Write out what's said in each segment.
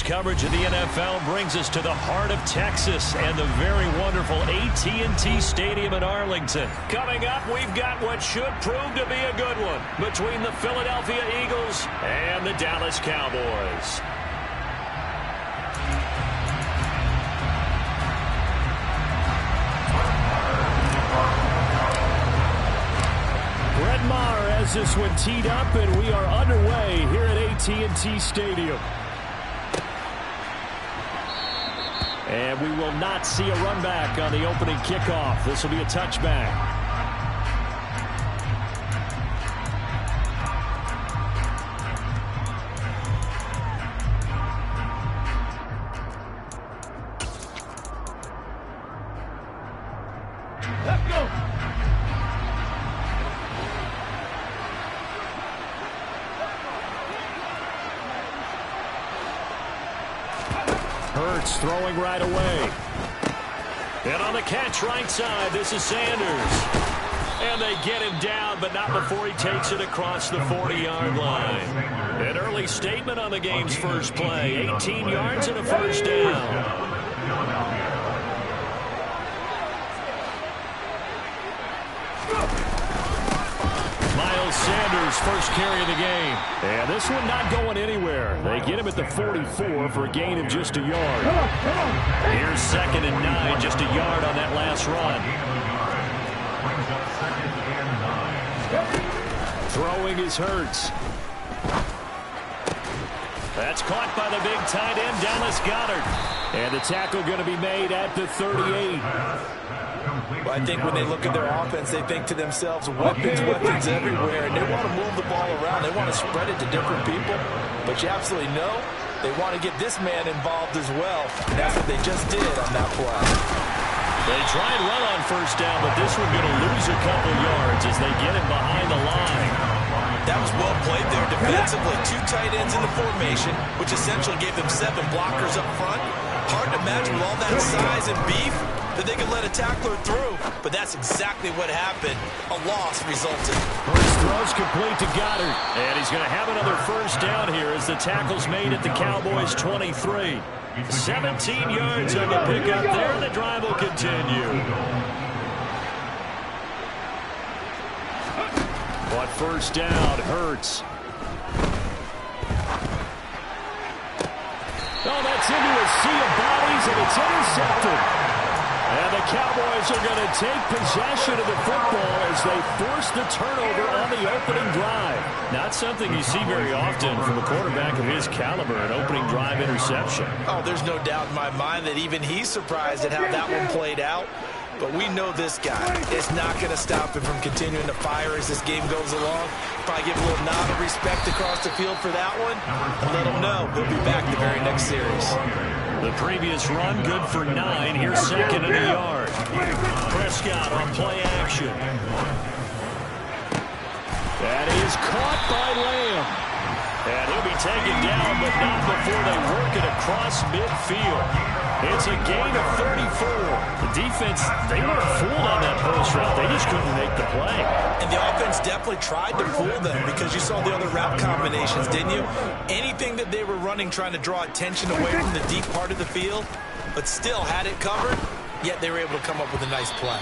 coverage of the NFL brings us to the heart of Texas and the very wonderful AT&T Stadium in Arlington. Coming up, we've got what should prove to be a good one between the Philadelphia Eagles and the Dallas Cowboys. Brett Maher has this one teed up, and we are underway here at AT&T Stadium. And we will not see a run back on the opening kickoff. This will be a touchback. Let's go. Hurts throwing right away. And on the catch right side, this is Sanders. And they get him down, but not before he takes it across the 40-yard line. An early statement on the game's first play. 18 yards and a first down. Sanders' first carry of the game. And this one not going anywhere. They get him at the 44 for a gain of just a yard. Here's 2nd and 9, just a yard on that last run. Throwing is Hurts. That's caught by the big tight end, Dallas Goedert. And the tackle going to be made at the 38. Well, I think when they look at their offense, they think to themselves, weapons everywhere, and they want to move the ball around. They want to spread it to different people, but you absolutely know they want to get this man involved as well. And that's what they just did on that play. They try and run on first down, but this one going to lose a couple yards as they get him behind the line. That was well played there defensively. 2 tight ends in the formation, which essentially gave them 7 blockers up front. Hard to imagine with all that size and beef that they could let a tackler through, but that's exactly what happened. A loss resulted. First throw's complete to Goedert, and he's going to have another first down here as the tackle's made at the Cowboys' 23. 17 yards on the pickup there, and the drive will continue. But first down, Hurts. Oh, that's into a sea of bodies, and it's intercepted. And the Cowboys are going to take possession of the football as they force the turnover on the opening drive. Not something you see very often from a quarterback of his caliber, an opening drive interception. Oh, there's no doubt in my mind that even he's surprised at how that one played out. But we know this guy is not going to stop him from continuing to fire as this game goes along. Probably give a little nod of respect across the field for that one and let him know he'll be back the very next series. The previous run good for 9. Here's 2nd and a yard. Prescott on play action. That is caught by Lamb. And he'll be taken down, but not before they work it across midfield. It's a gain of 34. The defense, they weren't fooled on that post route. They just couldn't make the play. And the offense definitely tried to fool them because you saw the other route combinations, didn't you? Anything that they were running trying to draw attention away from the deep part of the field, but still had it covered, yet they were able to come up with a nice play.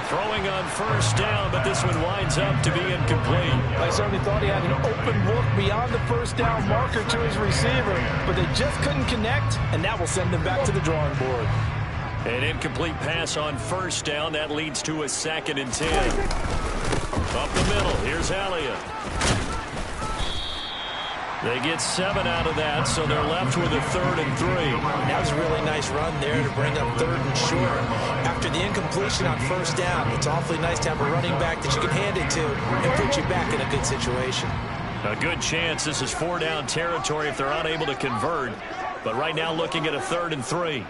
Throwing on first down, but this one winds up to be incomplete. I certainly thought he had an open look beyond the first down marker to his receiver, but they just couldn't connect, and that will send them back to the drawing board. An incomplete pass on first down. That leads to a 2nd and 10. Up the middle, here's Elliott. They get 7 out of that, so they're left with a 3rd and 3. That was a really nice run there to bring up 3rd and short. After the incompletion on first down, it's awfully nice to have a running back that you can hand it to and put you back in a good situation. A good chance this is 4-down territory if they're unable to convert. But right now looking at a 3rd and 3.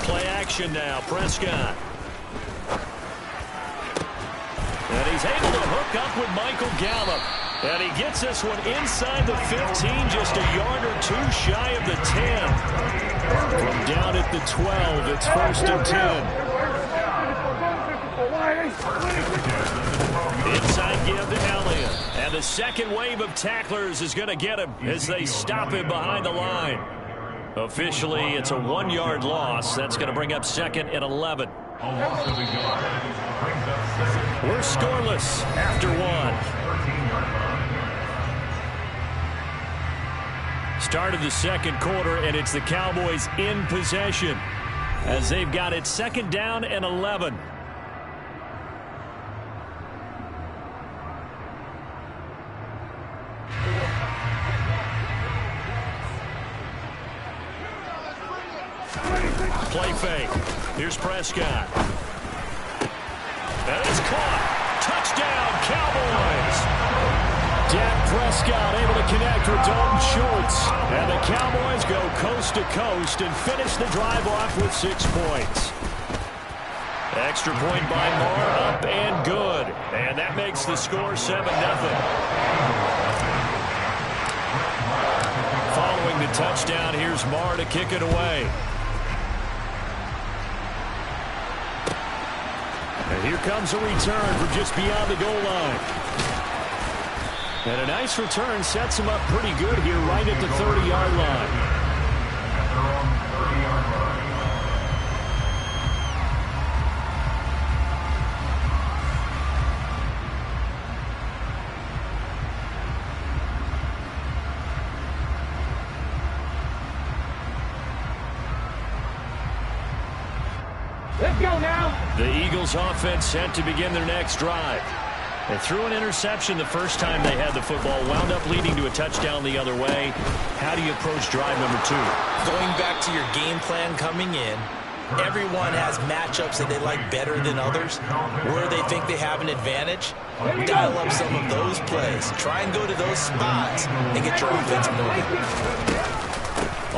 Play action now, Prescott. And he's able to hook up with Michael Gallup. And he gets this one inside the 15, just a yard or 2 shy of the 10. From down at the 12, it's 1st and 10. Inside give to Elliott. And the second wave of tacklers is going to get him as they stop him behind the line. Officially, it's a 1-yard loss. That's going to bring up second and 11. We're scoreless after one. Start of the second quarter, and it's the Cowboys in possession as they've got it second down and 11. Play fake. Here's Prescott. And it's caught. Touchdown, Cowboys. Dak Prescott able to connect with Dalton Schultz. And the Cowboys go coast to coast and finish the drive off with 6 points. Extra point by Marr, up and good. And that makes the score 7-0. Following the touchdown, here's Marr to kick it away. And here comes a return from just beyond the goal line. And a nice return sets him up pretty good here right at the 30-yard line. Let's go now. The Eagles offense set to begin their next drive. They threw an interception the first time they had the football, wound up leading to a touchdown the other way. How do you approach drive number 2? Going back to your game plan coming in, everyone has matchups that they like better than others. Where they think they have an advantage, dial up some of those plays. Try and go to those spots and get your offense moving.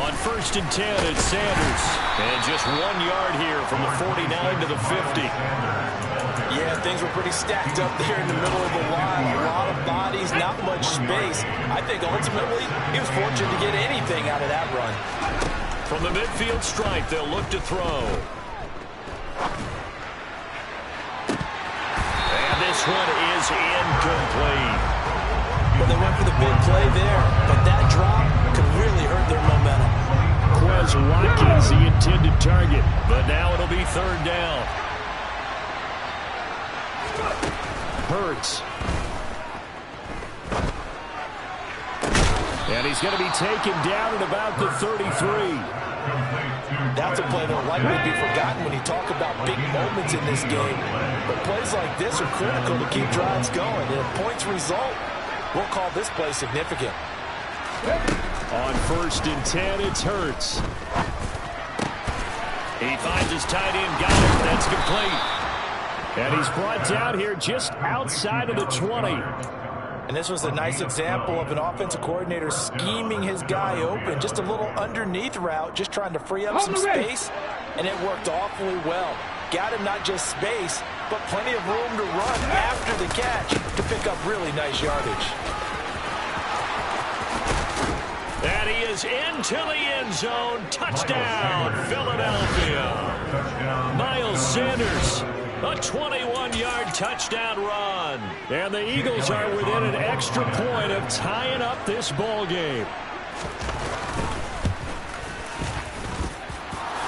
On 1st and 10, it's Sanders. And just 1 yard here from the 49 to the 50. Yeah, things were pretty stacked up there in the middle of the line. A lot of bodies, not much space. I think ultimately he was fortunate to get anything out of that run. From the midfield stripe, they'll look to throw. And this one is incomplete. Well, they went for the big play there, but that drop could really hurt their momentum. Quez Watkins, the intended target, but now it'll be 3rd down. Hurts. And he's going to be taken down at about the 33. That's a play that'll likely be forgotten when you talk about big moments in this game. But plays like this are critical to keep drives going. And if points result, we'll call this play significant. On 1st and 10, it's Hurts. He finds his tight end, got it. That's complete. And he's brought down here just outside of the 20. And this was a nice example of an offensive coordinator scheming his guy open. Just a little underneath route, just trying to free up some space. And it worked awfully well. Got him not just space, but plenty of room to run after the catch to pick up really nice yardage. And he is into the end zone. Touchdown, Philadelphia. Miles Sanders, a 21-yard touchdown run. And the Eagles are within an extra point of tying up this ball game.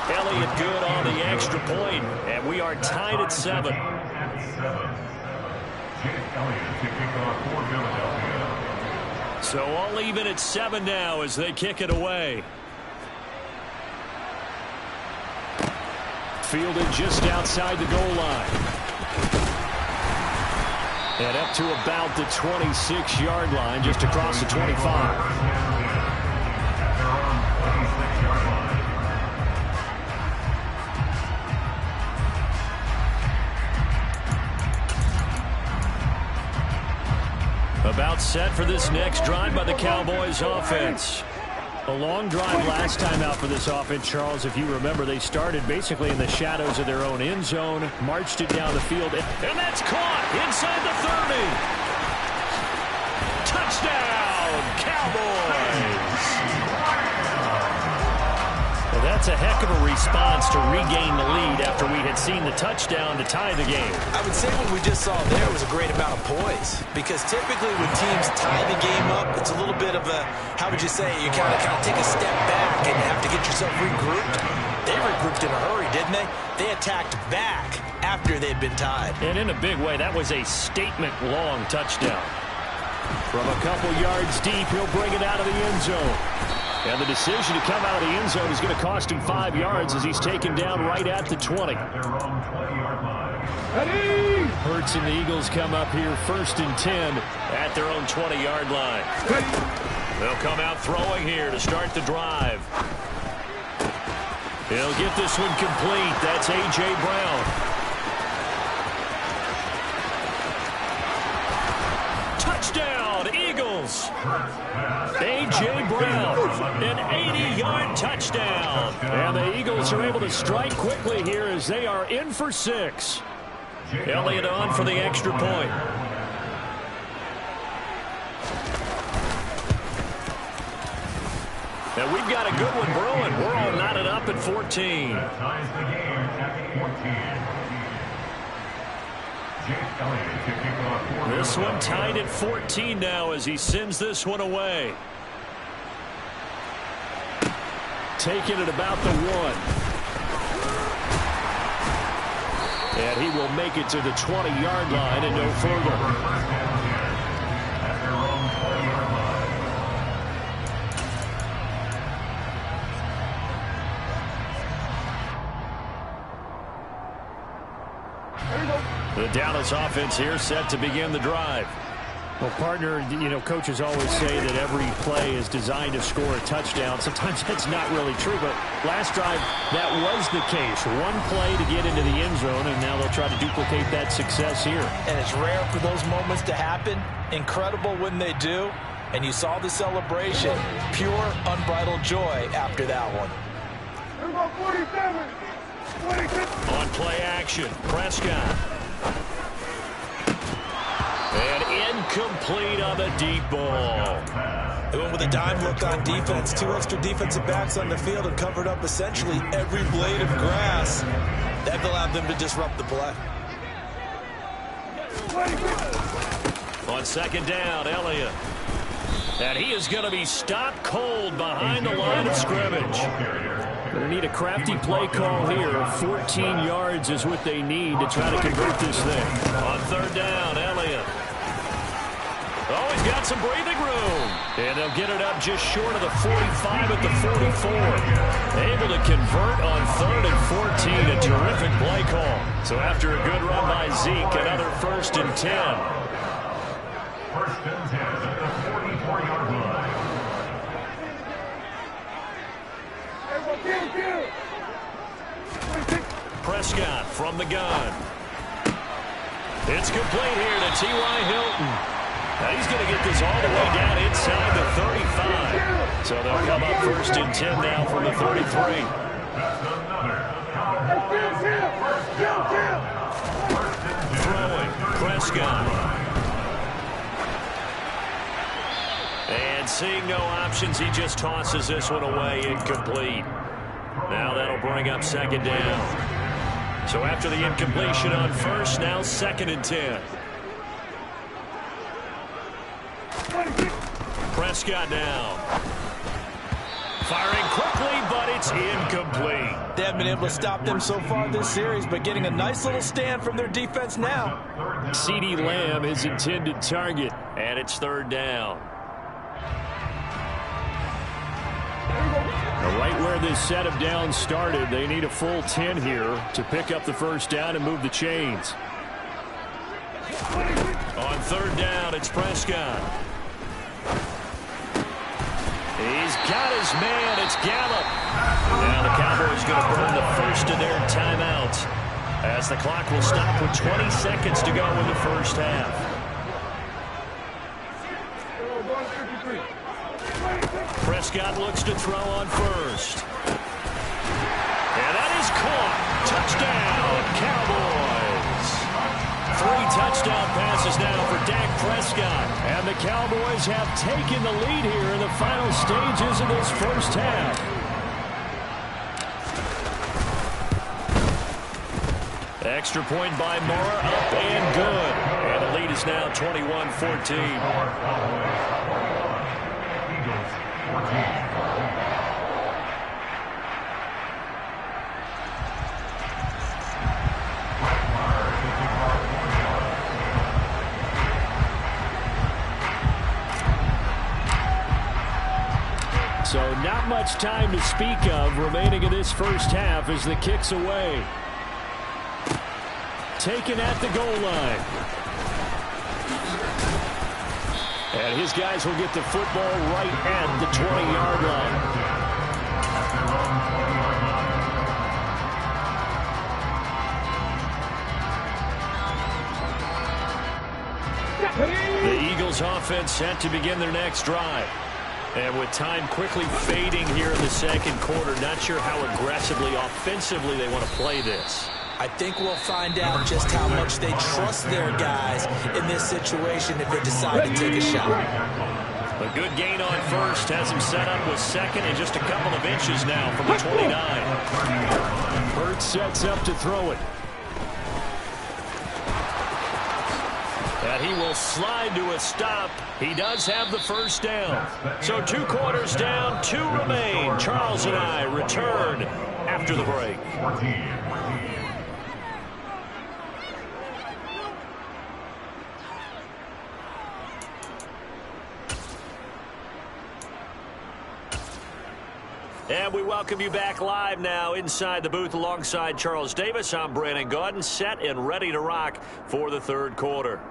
Elliott good on the extra point, and we are tied at 7. So all even at 7 now as they kick it away. Fielded just outside the goal line. And up to about the 26-yard line, just across the 25. About set for this next drive by the Cowboys offense. A long drive last time out for this offense, Charles. If you remember, they started basically in the shadows of their own end zone, marched it down the field, and that's caught inside the 30. Touchdown, Cowboys! Well, That's a heck of a response to regain the lead after we had seen the touchdown to tie the game. I would say what we just saw there was a great amount of poise, because typically when teams tie the game up, it's a little bit of a, how would you say, you kind of take a step back and have to get yourself regrouped. They regrouped in a hurry, didn't they? They attacked back after they'd been tied. And in a big way, that was a statement-long touchdown. From a couple yards deep, he'll bring it out of the end zone. And the decision to come out of the end zone is going to cost him 5 yards as he's taken down right at the 20. Hurts and the Eagles come up here 1st and 10 at their own 20-yard line. They'll come out throwing here to start the drive. He'll get this one complete. That's A.J. Brown. Touchdown, Eagles. A.J. Brown, an 80-yard touchdown. And the Eagles are able to strike quickly here as they are in for 6. Elliott on for the extra point. And we've got a good one brewing. We're all knotted up at 14. This one tied at 14 now as he sends this one away. Taking it about the 1. And he will make it to the 20-yard line and no further. The Dallas offense here set to begin the drive. Well, partner, you know, coaches always say that every play is designed to score a touchdown. Sometimes that's not really true, but last drive, that was the case. One play to get into the end zone, and now they'll try to duplicate that success here. And it's rare for those moments to happen. Incredible when they do. And you saw the celebration. Pure, unbridled joy after that one. On play action, Prescott. And incomplete on the deep ball. They went with a dime look on defense. 2 extra defensive backs on the field and covered up essentially every blade of grass. That allowed them to disrupt the play. On 2nd down, Elliott. And he is going to be stopped cold behind the line of scrimmage. Going to need a crafty play call here. 14 yards is what they need to try to convert this thing. On 3rd down, Elliott. Oh, he's got some breathing room. And they'll get it up just short of the 45 at the 44. Able to convert on 3rd and 14. A terrific play call. So after a good run by Zeke, another 1st and 10. 1st and 10 at the 44-yard line. Prescott from the gun. It's complete here to T.Y. Hilton. Now he's going to get this all the way down inside the 35. So they'll come up 1st and 10 now from the 33. Throwing, Prescott. And seeing no options, he just tosses this one away, incomplete. Now that'll bring up 2nd down. So after the incompletion on 1st, now 2nd and 10. Prescott now. Firing quickly, but it's incomplete. They haven't been able to stop them so far this series, but getting a nice little stand from their defense now. CeeDee Lamb, his intended target, and it's 3rd down. Right where this set of downs started, they need a full 10 here to pick up the 1st down and move the chains. On 3rd down, it's Prescott. He's got his man. It's Gallup. Now the Cowboys going to burn the 1st of their timeouts as the clock will stop with 20 seconds to go in the 1st half. Prescott looks to throw on 1st. And that is caught. Touchdown, Cowboys. 3 touchdown passes now for Dak Prescott. And the Cowboys have taken the lead here in the final stages of this 1st half. Extra point by Mora, up and good. And the lead is now 21-14. So not much time to speak of remaining in this first half as the kick's away. Taken at the goal line. And his guys will get the football right at the 20-yard line. The Eagles offense set to begin their next drive. And with time quickly fading here in the second quarter, not sure how aggressively, offensively they want to play this. I think we'll find out just how much they trust their guys in this situation if they decide to take a shot. A good gain on first has him set up with second and just a couple of inches now from the 29. Hurts sets up to throw it. And he will slide to a stop. He does have the first down. So 2 quarters down, 2 remain. Charles and I return after the break. And we welcome you back live now inside the booth alongside Charles Davis. I'm Brandon Gaudin, set and ready to rock for the third quarter.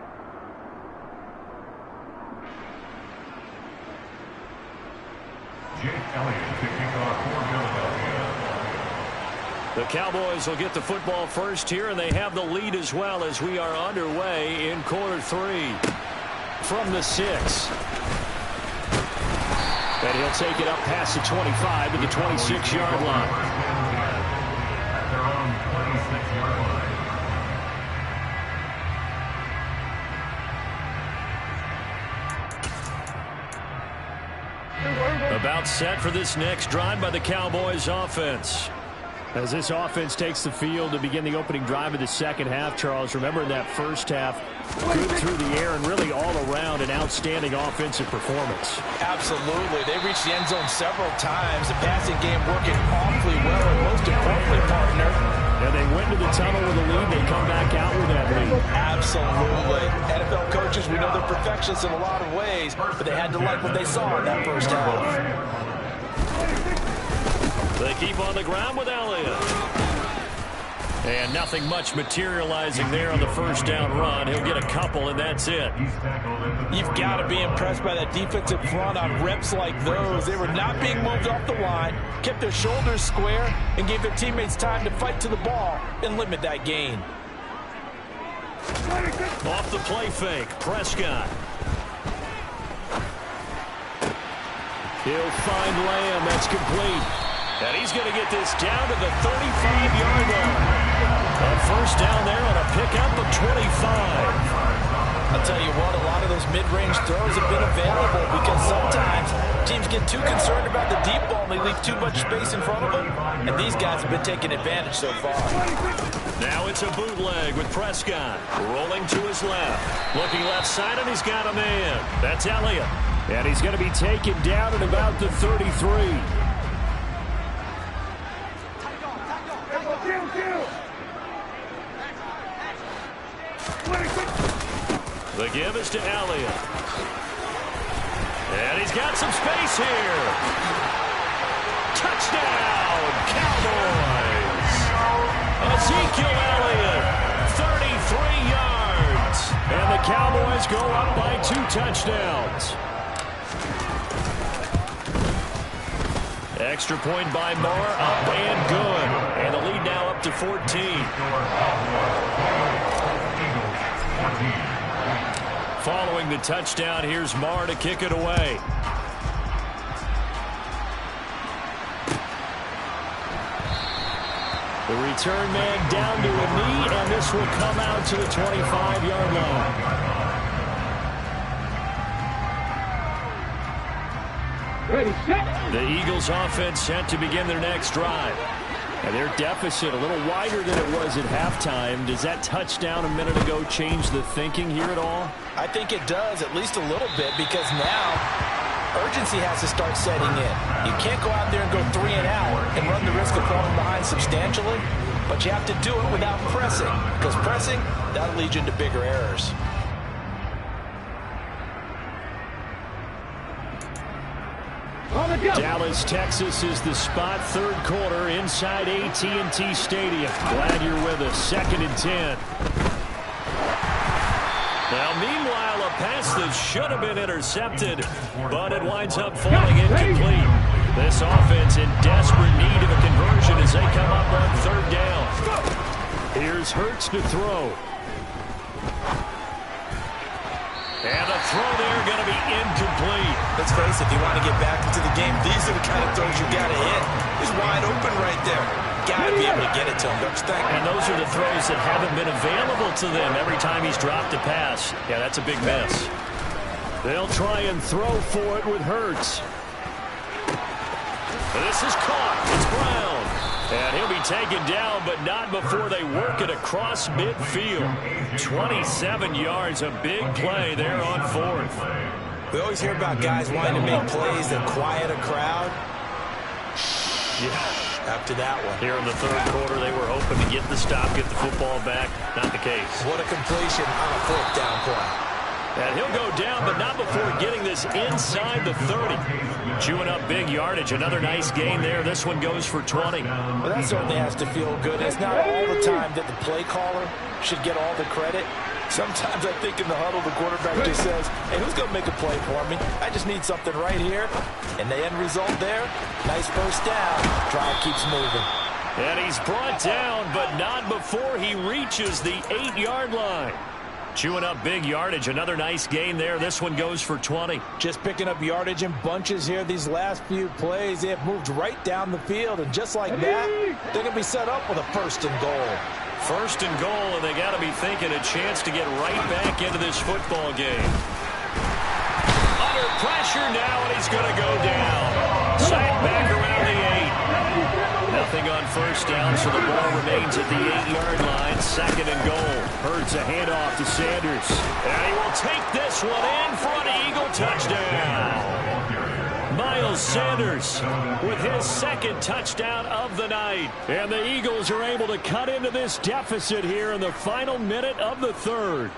The Cowboys will get the football first here, and they have the lead as well as we are underway in quarter 3 from the 6. And he'll take it up past the 25 to the 26-yard line. At their own 26-yard line. About set for this next drive by the Cowboys offense. As this offense takes the field to begin the opening drive of the second half, Charles, remember in that first half, good through the air and really all around an outstanding offensive performance. Absolutely. They reached the end zone several times. The passing game working awfully well, and most importantly, partner. And they went to the tunnel with a lead. They come back out with that lead. Absolutely. NFL coaches, we know they're perfectionists in a lot of ways, but they had to like what they saw in that first half. They keep on the ground with Elliott. And nothing much materializing there on the first down run. He'll get a couple, and that's it. You've got to be impressed by that defensive front on reps like those. They were not being moved off the line, kept their shoulders square, and gave their teammates time to fight to the ball and limit that gain. Off the play fake, Prescott. He'll find Lamb. That's complete. And he's going to get this down to the 35-yard line. A first down there on a pickup of 25. I'll tell you what, a lot of those mid-range throws have been available because sometimes teams get too concerned about the deep ball and they leave too much space in front of them. And these guys have been taking advantage so far. Now it's a bootleg with Prescott. Rolling to his left. Looking left side, and he's got a man. That's Elliott. And he's going to be taken down at about the 33. The give is to Elliott. And he's got some space here. Touchdown, Cowboys. Ezekiel Elliott, 33 yards. And the Cowboys go up by 2 touchdowns. Extra point by Moore, up and good. And the lead now up to 14. Following the touchdown, here's Marr to kick it away. The return man down to a knee, and this will come out to the 25-yard line. Ready, set. The Eagles offense set to begin their next drive. And their deficit a little wider than it was at halftime. Does that touchdown a minute ago change the thinking here at all? I think it does, at least a little bit, because now urgency has to start setting in. You can't go out there and go 3 and out and run the risk of falling behind substantially, but you have to do it without pressing, because pressing, that'll lead you into bigger errors. Dallas, Texas is the spot. Third quarter inside AT&T Stadium. Glad you're with us. 2nd and 10. Now, meanwhile, a pass that should have been intercepted, but it winds up falling incomplete. This offense in desperate need of a conversion as they come up on 3rd down. Here's Hurts to throw. And the throw there going to be incomplete. Let's face it, if you want to get back into the game, these are the kind of throws you got to hit. He's wide open right there. Got to be able to get it to him, don't you think? And those are the throws that haven't been available to them every time he's dropped a pass. Yeah, that's a big miss. They'll try and throw for it with Hurts. This is caught. It's Brown. And he'll be taken down, but not before they work it across midfield. 27 yards, a big play there on 4th. We always hear about guys wanting to make plays that quiet a crowd. Yeah, after that one. Here in the 3rd quarter, they were hoping to get the stop, get the football back. Not the case. What a completion on a 4th down play. And he'll go down, but not before getting this inside the 30. Chewing up big yardage. Another nice gain there. This one goes for 20. Well, that certainly has to feel good. It's not all the time that the play caller should get all the credit. Sometimes I think in the huddle, the quarterback just says, hey, who's going to make a play for me? I just need something right here. And the end result there, nice 1st down. Drive keeps moving. And he's brought down, but not before he reaches the 8-yard line. Chewing up big yardage. Another nice gain there. This one goes for 20. Just picking up yardage in bunches here these last few plays. They have moved right down the field, and just like that, they're going to be set up with a 1st and goal. 1st and goal, and they got to be thinking a chance to get right back into this football game. Under pressure now, and he's going to go down. Sacked back around the 8. Nothing on 1st down, so the ball remains at the 8-yard line. 2nd and goal. Hurts a handoff to Sanders. And he will take this one in for an Eagle touchdown. Miles Sanders with his 2nd touchdown of the night. And the Eagles are able to cut into this deficit here in the final minute of the 3rd.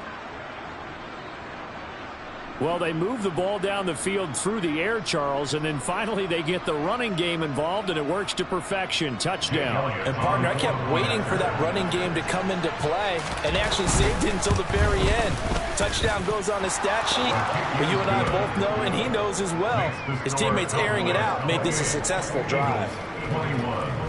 Well, they move the ball down the field through the air, Charles, and then finally they get the running game involved, and it works to perfection. Touchdown. And, partner, I kept waiting for that running game to come into play and actually saved it until the very end. Touchdown goes on his stat sheet, but you and I both know, and he knows as well, his teammates airing it out made this a successful drive. 21.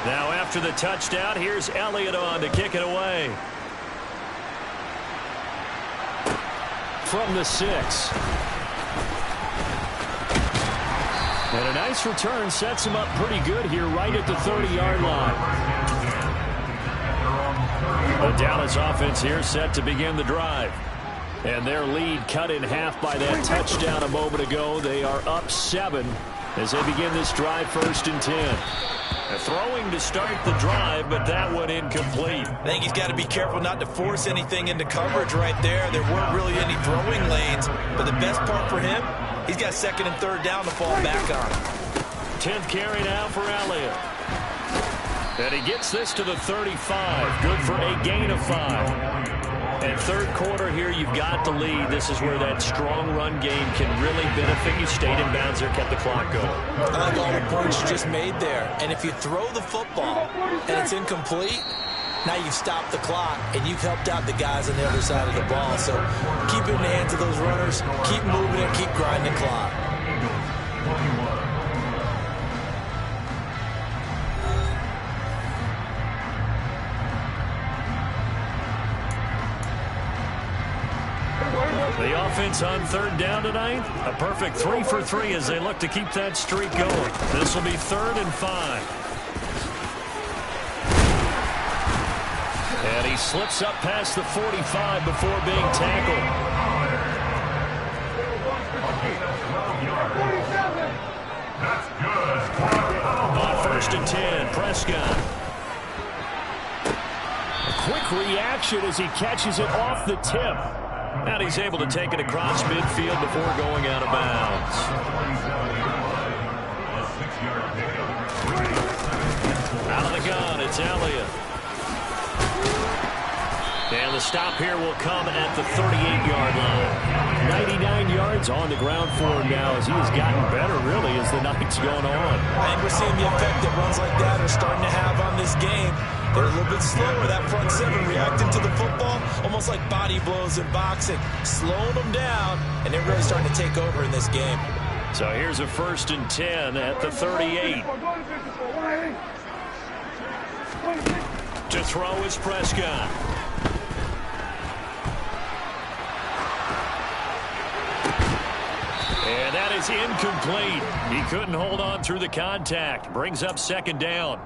Now after the touchdown, here's Elliott on to kick it away. From the 6. And a nice return sets him up pretty good here right at the 30-yard line. The Dallas offense here set to begin the drive. And their lead cut in half by that touchdown a moment ago. They are up 7 as they begin this drive. 1st and 10. Throwing to start the drive, but that one incomplete. I think he's got to be careful not to force anything into coverage right there. There weren't really any throwing lanes, but the best part for him, he's got 2nd and 3rd down to fall back on. 10th carry now for Elliott. And he gets this to the 35. Good for a gain of 5. And 3rd quarter here, you've got the lead. This is where that strong run game can really benefit you. Stayed in bounds there, kept the clock going. I like all the points you just made there. And if you throw the football and it's incomplete, now you've stopped the clock and you've helped out the guys on the other side of the ball. So keep it in the hands of those runners. Keep moving it. Keep grinding the clock. The offense on third down tonight, a perfect 3 for 3 as they look to keep that streak going. This will be 3rd and 5. And he slips up past the 45 before being tackled. On 1st and 10, Prescott. A quick reaction as he catches it off the tip. And he's able to take it across midfield before going out of bounds. Out of the gun, it's Elliott. And the stop here will come at the 38-yard line. 99 yards on the ground for him now as he has gotten better, really, as the night's going on. I think we're seeing the effect that runs like that are starting to have on this game. They're a little bit slower, that front seven, reacting to the football, almost like body blows in boxing, slowing them down, and they're really starting to take over in this game. So here's a 1st and 10 at the 38. To throw is Prescott. And that is incomplete. He couldn't hold on through the contact. Brings up 2nd down.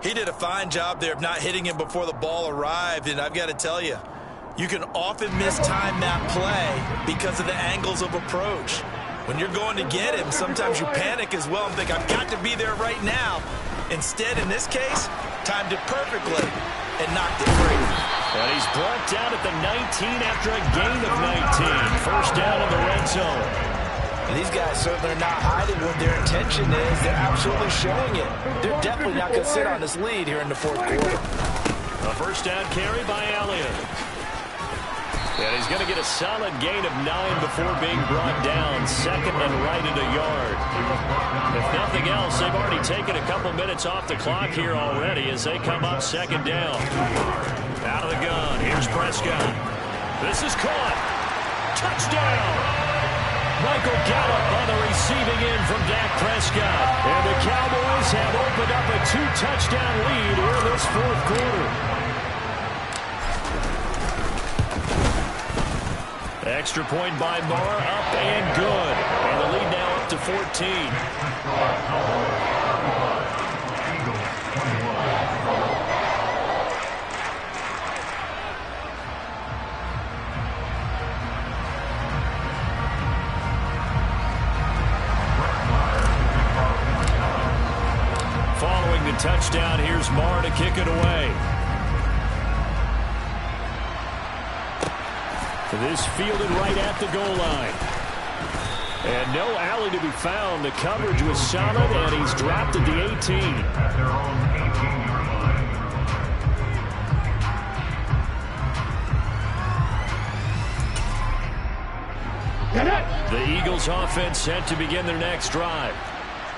He did a fine job there of not hitting him before the ball arrived, and I've got to tell you, you can often mistime that play because of the angles of approach. When you're going to get him, sometimes you panic as well and think, I've got to be there right now. Instead, in this case, timed it perfectly and knocked it free. And he's brought down at the 19 after a gain of 19. 1st down in the red zone. And these guys certainly are not hiding what their intention is. They're absolutely showing it. They're definitely not going to sit on this lead here in the 4th quarter. A 1st down carry by Elliott. And he's going to get a solid gain of 9 before being brought down. 2nd and right at a yard. If nothing else, they've already taken a couple minutes off the clock here already as they come up 2nd down. Out of the gun, here's Prescott. This is caught. Touchdown! Michael Gallup on the receiving end from Dak Prescott. And the Cowboys have opened up a 2-touchdown lead here in this 4th quarter. Extra point by Moore, up and good. And the lead now up to 14. Touchdown, here's Marr to kick it away. This fielded right at the goal line. And no alley to be found. The coverage was solid, and he's dropped at the 18. At their own 18-yard line. The Eagles offense set to begin their next drive.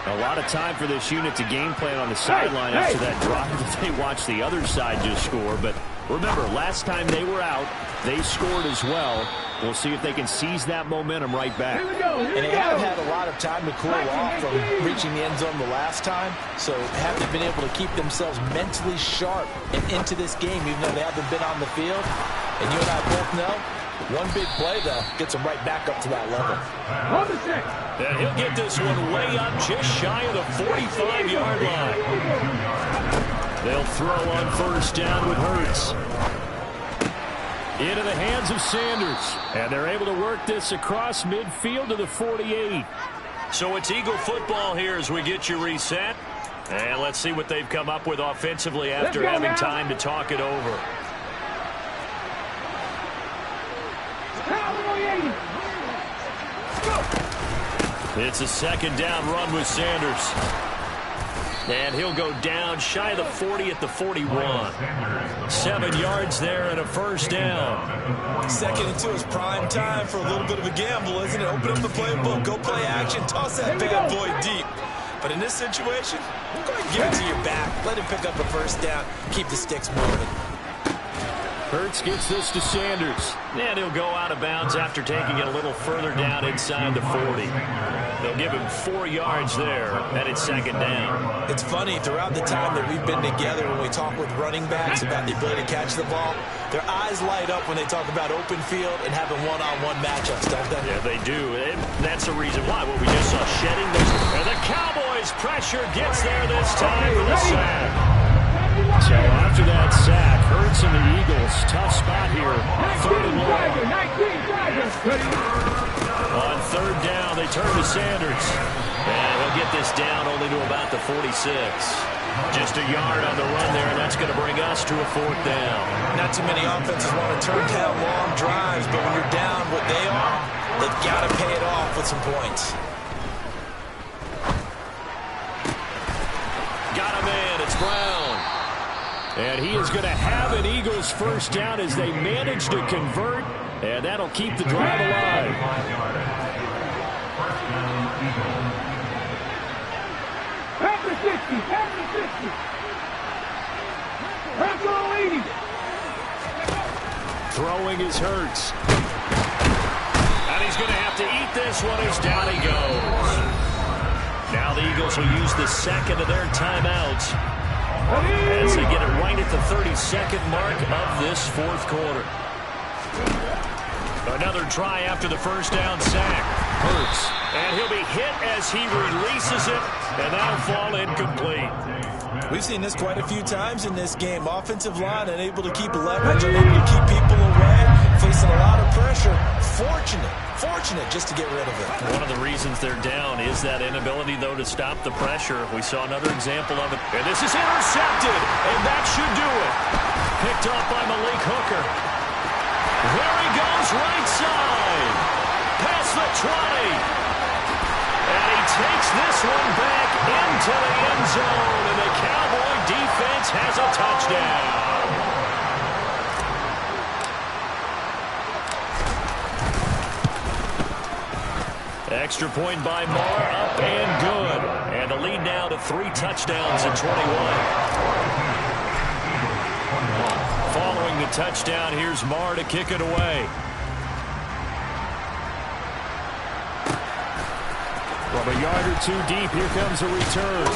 A lot of time for this unit to game plan on the sideline after that drive that they watched the other side just score. But remember, last time they were out, they scored as well. We'll see if they can seize that momentum right back. And they haven't had a lot of time to cool off from reaching the end zone the last time, so haven't been able to keep themselves mentally sharp and into this game, even though they haven't been on the field. And you and I both know, one big play, though, gets them right back up to that level. And he'll get this one way up just shy of the 45-yard line. They'll throw on 1st down with Hurts. Into the hands of Sanders. And they're able to work this across midfield to the 48. So it's Eagle football here as we get you reset. And let's see what they've come up with offensively after having time to talk it over. It's a 2nd down run with Sanders. And he'll go down shy of the 40 at the 41. 7 yards there and a 1st down. 2nd and 2 is prime time for a little bit of a gamble, isn't it? Open up the playbook, go play action, toss that bad boy deep. But in this situation, go ahead and give it to your back. Let him pick up a 1st down, keep the sticks moving. Hurts gets this to Sanders. And he'll go out of bounds after taking it a little further down inside the 40. They'll give him 4 yards there, and it's second down. It's funny, throughout the time that we've been together, when we talk with running backs about the ability to catch the ball, their eyes light up when they talk about open field and having one-on-one matchups, don't they? Yeah, they do. And that's the reason why. What we just saw, shedding those. And the Cowboys' pressure gets there this time for the sack. So after that sack, Hurts and the Eagles, tough spot here. Third and long. On third down, they turn to Sanders. And he'll get this down only to about the 46. Just a yard on the run there, and that's going to bring us to a fourth down. Not too many offenses want to turn down long drives, but when you're down what they are, they've got to pay it off with some points. Got him in. It's Brown. And he is going to have an Eagles first down as they manage to convert, and that'll keep the drive alive. After 60, after 60. After 80. Throwing is Hurts. And he's going to have to eat this one as down he goes. Now the Eagles will use the second of their timeouts as they get it right at the 32nd mark of this fourth quarter. Another try after the first down sack. Hurts. And he'll be hit as he releases it, and that'll fall incomplete. We've seen this quite a few times in this game. Offensive line unable to keep leverage, unable to keep people away, facing a lot of pressure. Fortunate just to get rid of it. One of the reasons they're down is that inability, though, to stop the pressure. We saw another example of it. And this is intercepted, and that should do it. Picked up by Malik Hooker. There he goes, right side. Past the 20. And he takes this one back into the end zone, and the Cowboy defense has a touchdown. Extra point by Marr, up and good. And the lead now to 3 touchdowns at 21. Following the touchdown, here's Marr to kick it away. From a yard or two deep, here comes a return.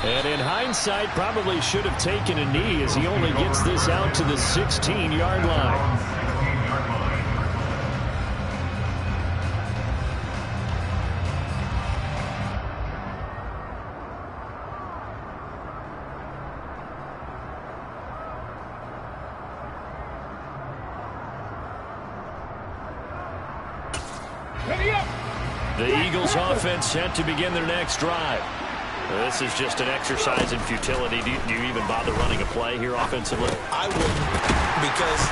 And in hindsight, probably should have taken a knee as he only gets this out to the 16-yard line. The Eagles offense set to begin their next drive. This is just an exercise in futility. Do you even bother running a play here offensively? I wouldn't, because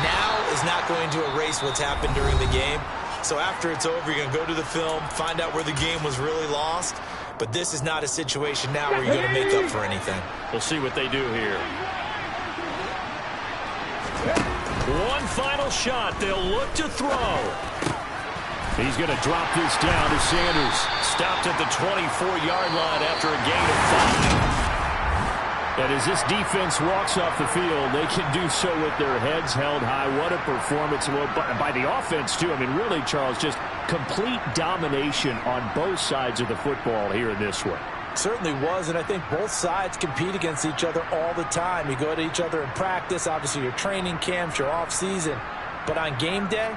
now is not going to erase what's happened during the game. So after it's over, you're going to go to the film, find out where the game was really lost. But this is not a situation now where you're going to make up for anything. We'll see what they do here. One final shot. They'll look to throw. He's going to drop this down to Sanders. Stopped at the 24-yard line after a gain of 5. And as this defense walks off the field, they can do so with their heads held high. What a performance by the offense, too. I mean, really, Charles, just complete domination on both sides of the football here in this one. Certainly was, and I think both sides compete against each other all the time. You go to each other in practice, obviously your training camps, your off-season. But on game day,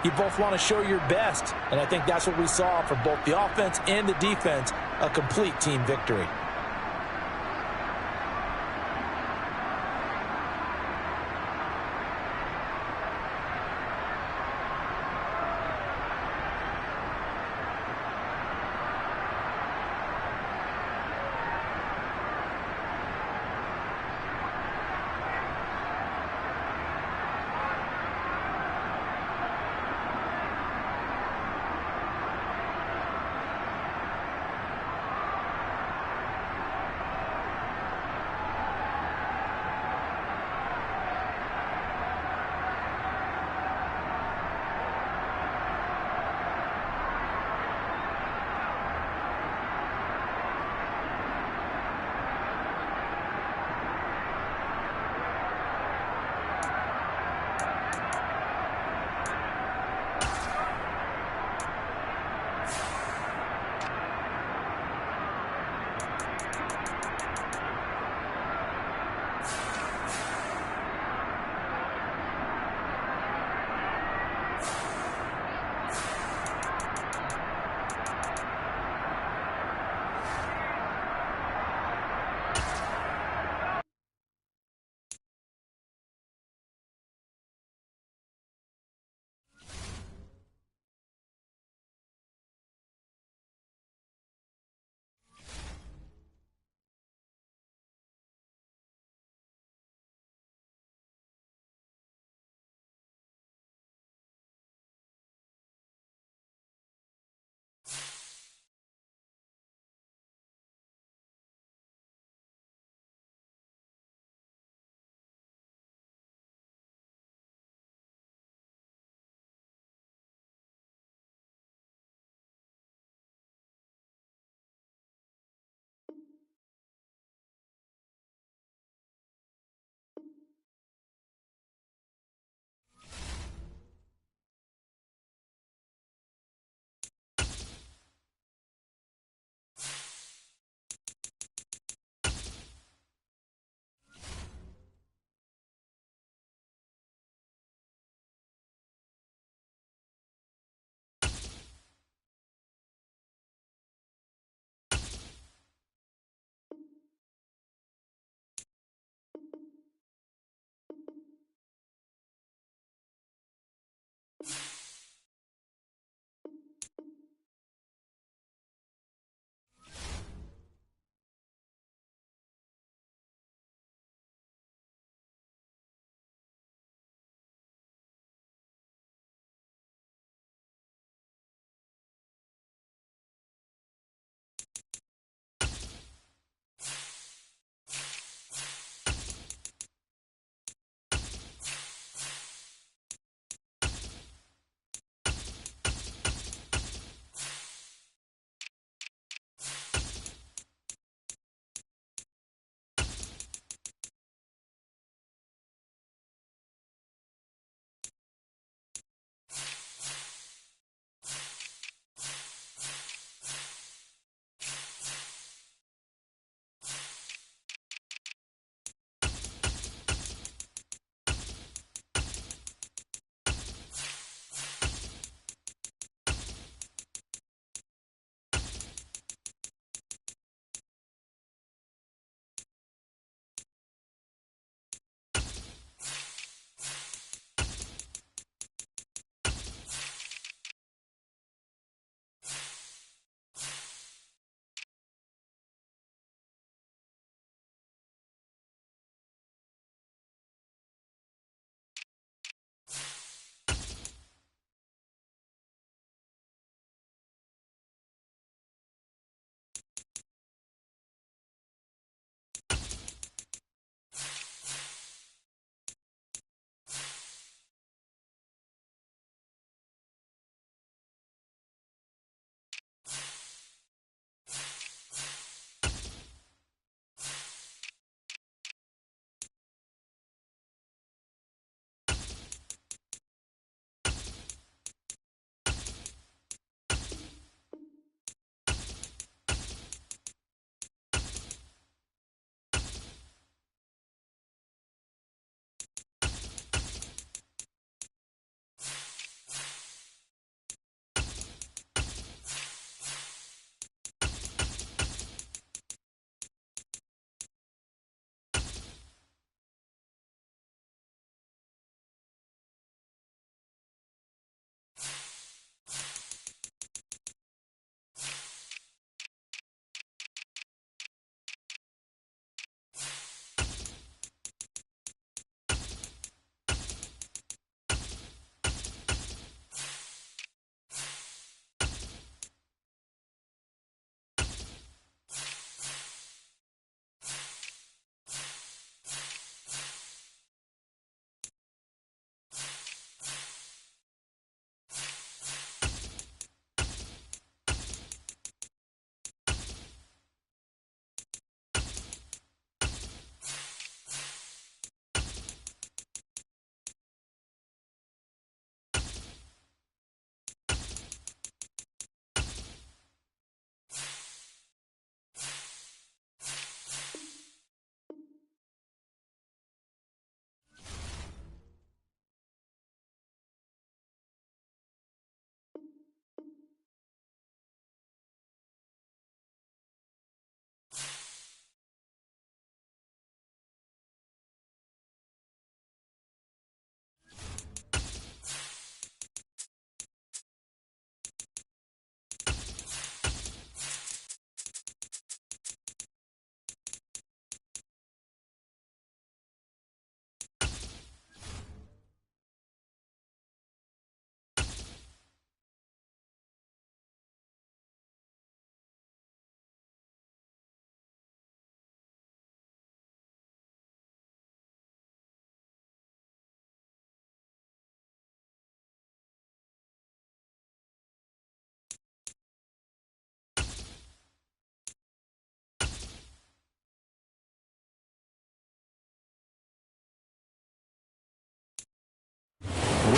you both want to show your best, and I think that's what we saw for both the offense and the defense, a complete team victory.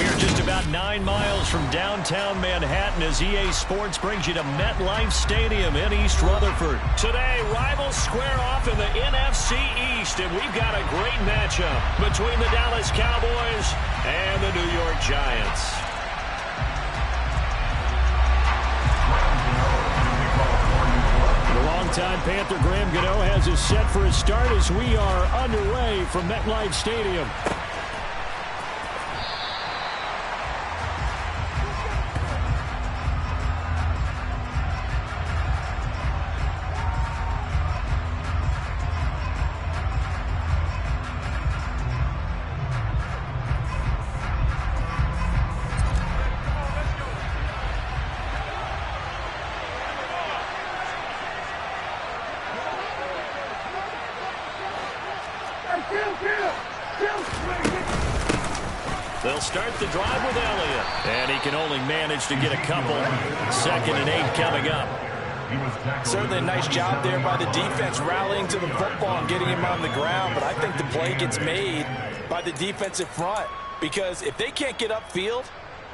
We're just about 9 miles from downtown Manhattan as EA Sports brings you to MetLife Stadium in East Rutherford. Today, rivals square off in the NFC East, and we've got a great matchup between the Dallas Cowboys and the New York Giants. The longtime Panther Graham Gano has us set for a start as we are underway from MetLife Stadium. They'll start the drive with Elliott. And he can only manage to get a couple. 2nd and 8 coming up. Certainly a nice job there by the defense rallying to the football and getting him on the ground. But I think the play gets made by the defensive front. Because if they can't get upfield,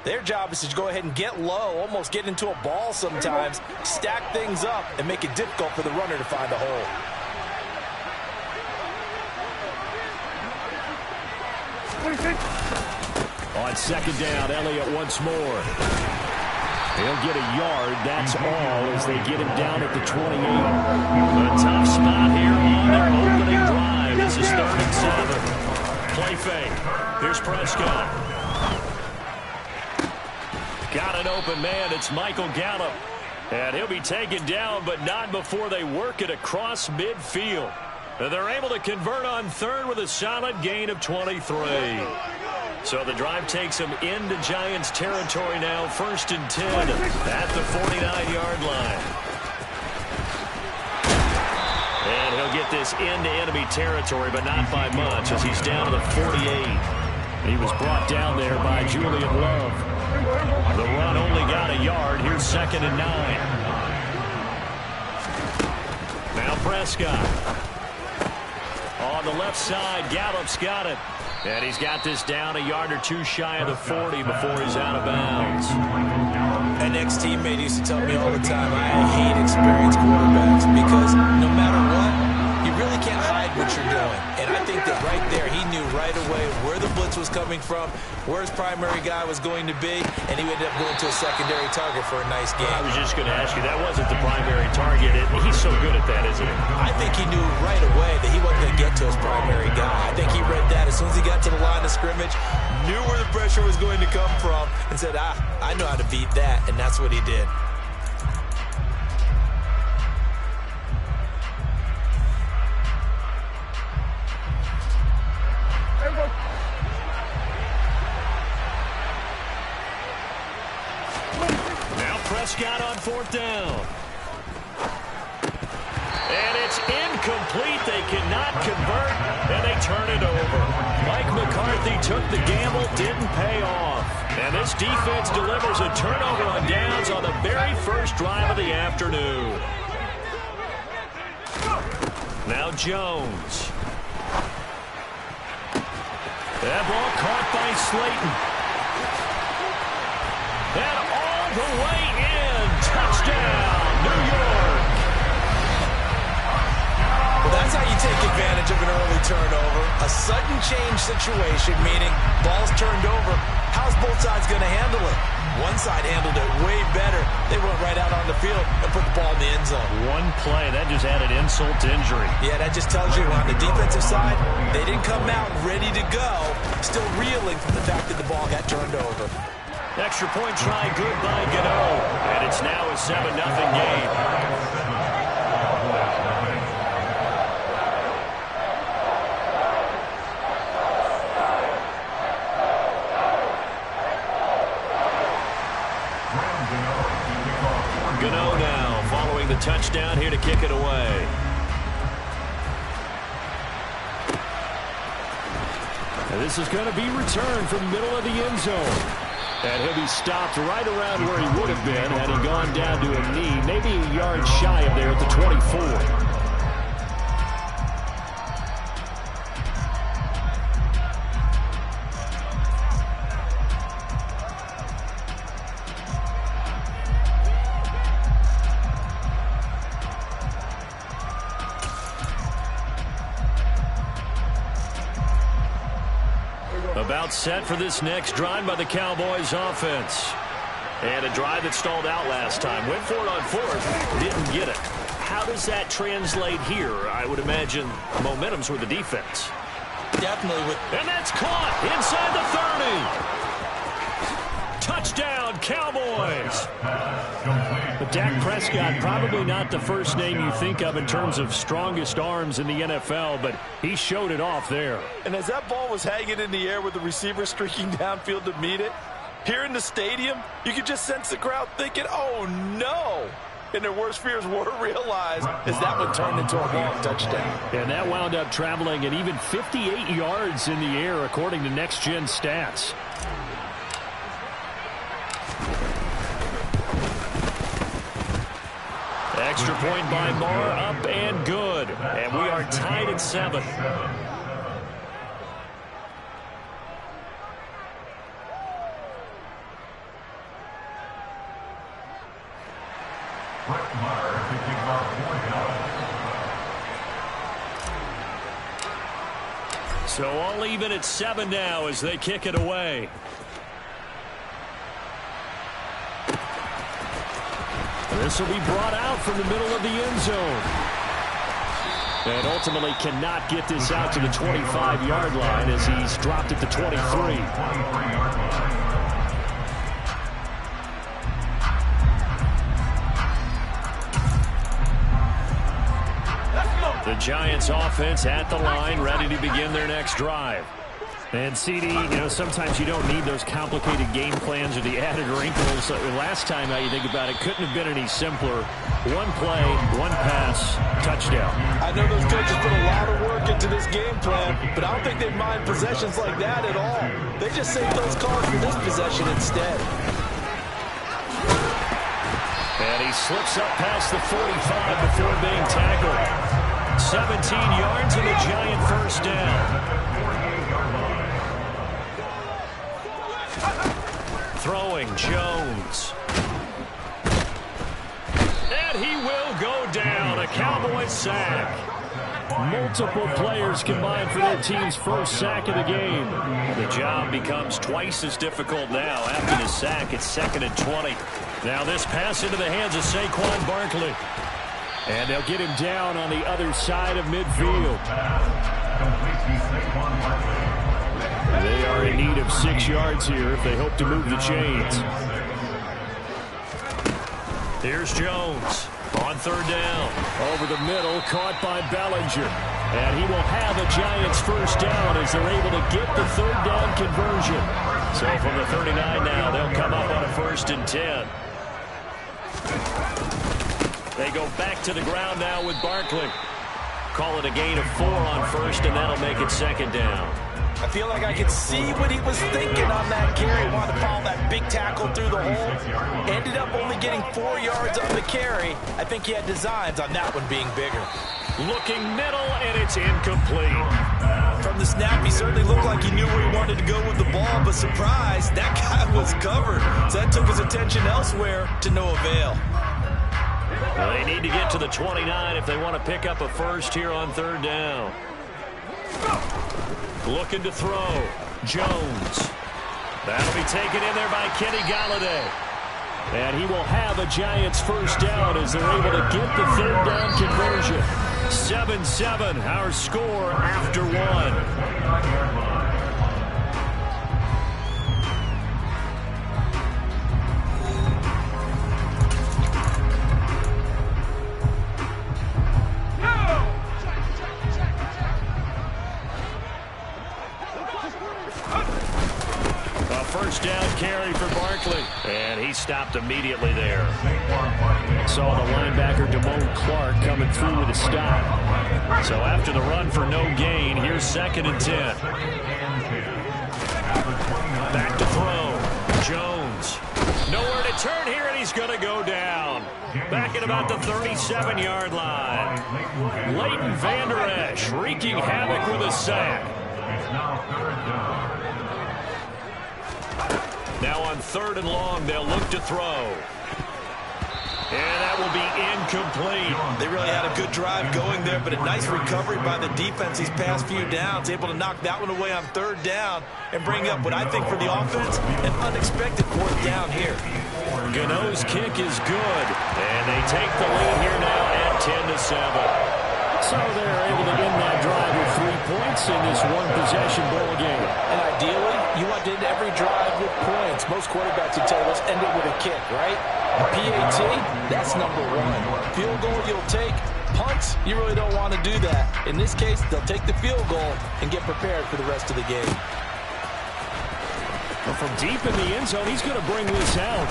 their job is to go ahead and get low, almost get into a ball sometimes, stack things up, and make it difficult for the runner to find a hole. On 2nd down, Elliott once more. He'll get a yard, that's all, as they get him down at the 28. A tough spot here on their opening drive. This is 3rd and 7. Play fake. Here's Prescott. Got an open man. It's Michael Gallup. And he'll be taken down, but not before they work it across midfield. And they're able to convert on 3rd with a solid gain of 23. So the drive takes them into Giants territory now, 1st and 10 at the 49-yard line. And he'll get this into enemy territory, but not by much as he's down to the 48. He was brought down there by Julian Love. The run only got a yard. Here's 2nd and 9. Now Prescott. On the left side, Gallup's got it. And he's got this down a yard or two shy of the 40 before he's out of bounds. An ex-teammate used to tell me all the time, I hate experienced quarterbacks because no matter what, you really can't hide what you're doing. And I think that right there, he knew right away where the blitz was coming from, where his primary guy was going to be, and he ended up going to a secondary target for a nice game. I was just going to ask you, that wasn't the primary target. He's so good at that, isn't he? I think he knew right away that he wasn't going to get to his primary guy. I think he read that as soon as he got to the line of scrimmage, knew where the pressure was going to come from, and said, I know how to beat that, and that's what he did. Now Prescott on 4th down. And it's incomplete. They cannot convert, and they turn it over. Mike McCarthy took the gamble, didn't pay off. And this defense delivers a turnover on downs on the very first drive of the afternoon. Now Jones. That ball caught by Slayton. And all the way in. Touchdown, New York. Well, that's how you take advantage of an early turnover. A sudden change situation, meaning ball's turned over. How's both sides going to handle it? One side handled it way better. They went right out on the field and put the ball in the end zone. One play, that just added insult to injury. Yeah, that just tells you on the defensive side, they didn't come out ready to go, still reeling from the fact that the ball got turned over. Extra point try, good by Gano. And it's now a 7-0 game. Gano now following the touchdown here to kick it away. And this is going to be returned from the middle of the end zone. And he'll be stopped right around where he would have been had he gone down to a knee, maybe a yard shy of there at the 24. About set for this next drive by the Cowboys offense. And a drive that stalled out last time. Went for it on fourth, didn't get it. How does that translate here? I would imagine momentum's with the defense. Definitely with... And that's caught inside the 30. Touchdown, Cowboys. But Dak Prescott, probably not the first name you think of in terms of strongest arms in the NFL, but he showed it off there. And as that ball was hanging in the air with the receiver streaking downfield to meet it, here in the stadium, you could just sense the crowd thinking, oh, no. And their worst fears were realized as that one turned into a long touchdown. And that wound up traveling at even 58 yards in the air, according to Next Gen Stats. Extra point by Moore, up and good. And we are tied at 7. So all even at 7 now as they kick it away. This will be brought out from the middle of the end zone. And ultimately cannot get this out to the 25-yard line as he's dropped at the 23. The Giants offense at the line, ready to begin their next drive. And CD, sometimes you don't need those complicated game plans or the added wrinkles. Last time, how you think about it, couldn't have been any simpler. One play, one pass, touchdown. I know those coaches put a lot of work into this game plan, but I don't think they mind possessions like that at all. They just save those calls for this possession instead. And he slips up past the 45 before being tackled. 17 yards and a Giant first down. Throwing Jones. And he will go down. A Cowboys sack. Multiple players combined for their team's first sack of the game. The job becomes twice as difficult now. After the sack, it's 2nd and 20. Now this pass into the hands of Saquon Barkley. And they'll get him down on the other side of midfield. They are in need of 6 yards here if they hope to move the chains. Here's Jones on 3rd down. Over the middle, caught by Bellinger. And he will have a Giants first down as they're able to get the 3rd down conversion. So from the 39 now, they'll come up on a 1st and 10. They go back to the ground now with Barkley. Call it a gain of 4 on 1st, and that'll make it 2nd down. I feel like I could see what he was thinking on that carry. Wanted to follow that big tackle through the hole. Ended up only getting 4 yards on the carry. I think he had designs on that one being bigger. Looking middle, and it's incomplete. From the snap, he certainly looked like he knew where he wanted to go with the ball, but surprise, that guy was covered. So that took his attention elsewhere to no avail. Well, they need to get to the 29 if they want to pick up a first here on 3rd down. Looking to throw. Jones. That'll be taken in there by Kenny Golladay. And he will have a Giants first down as they're able to get the 3rd down conversion. 7-7, our score after 1. First down carry for Barkley. And he stopped immediately there. Saw the linebacker Damone Clark coming through with a stop. So after the run for no gain, here's 2nd and 10. Back to throw. Jones. Nowhere to turn here, and he's going to go down. Back at about the 37-yard line. Leighton Vander Esch wreaking havoc with a sack. Now on 3rd and long, they'll look to throw. And that will be incomplete. They really had a good drive going there, but a nice recovery by the defense these past few downs, able to knock that one away on third down and bring up what I think for the offense, an unexpected fourth down here. Gano's kick is good, and they take the lead here now at 10-7. So they're able to end that drive with 3 points in this one-possession ball game. And ideally, you want to end every drive with points. Most quarterbacks would tell you, let's end it with a kick, right? PAT, that's number one. Field goal you'll take. Punts, you really don't want to do that. In this case, they'll take the field goal and get prepared for the rest of the game. Well, from deep in the end zone, he's going to bring this out.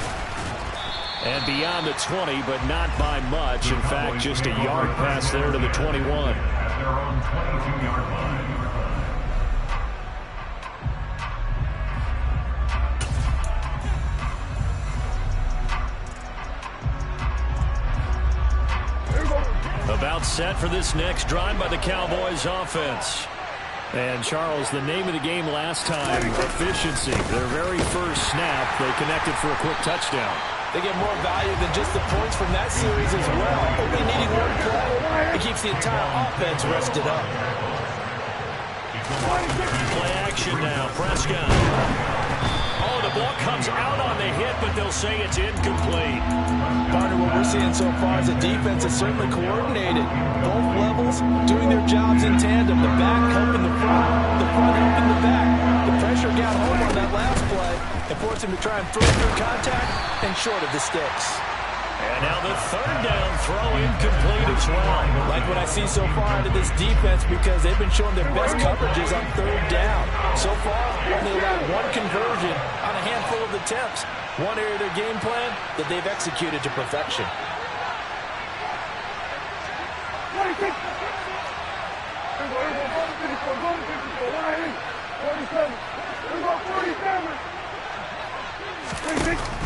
And beyond the 20, but not by much. In fact, just a yard pass there to the 21. At their own 22-yard line. About set for this next drive by the Cowboys offense. And, Charles, the name of the game last time, efficiency. Their very first snap, they connected for a quick touchdown. They get more value than just the points from that series as well. Only needing one play, it keeps the entire offense rested up. Play action now. Prescott. Oh, the ball comes out on the hit, but they'll say it's incomplete. Partner, what we're seeing so far is the defense is certainly coordinated. Both levels doing their jobs in tandem. The back helping the front helping the back. The pressure got home on that last play and forced him to try and throw through contact and short of the sticks. And now the third down throw incomplete as well. Like what I see so far out of this defense because they've been showing their best coverages on third down. So far, only allowed one conversion on a handful of attempts. One area of their game plan that they've executed to perfection. 46. 47.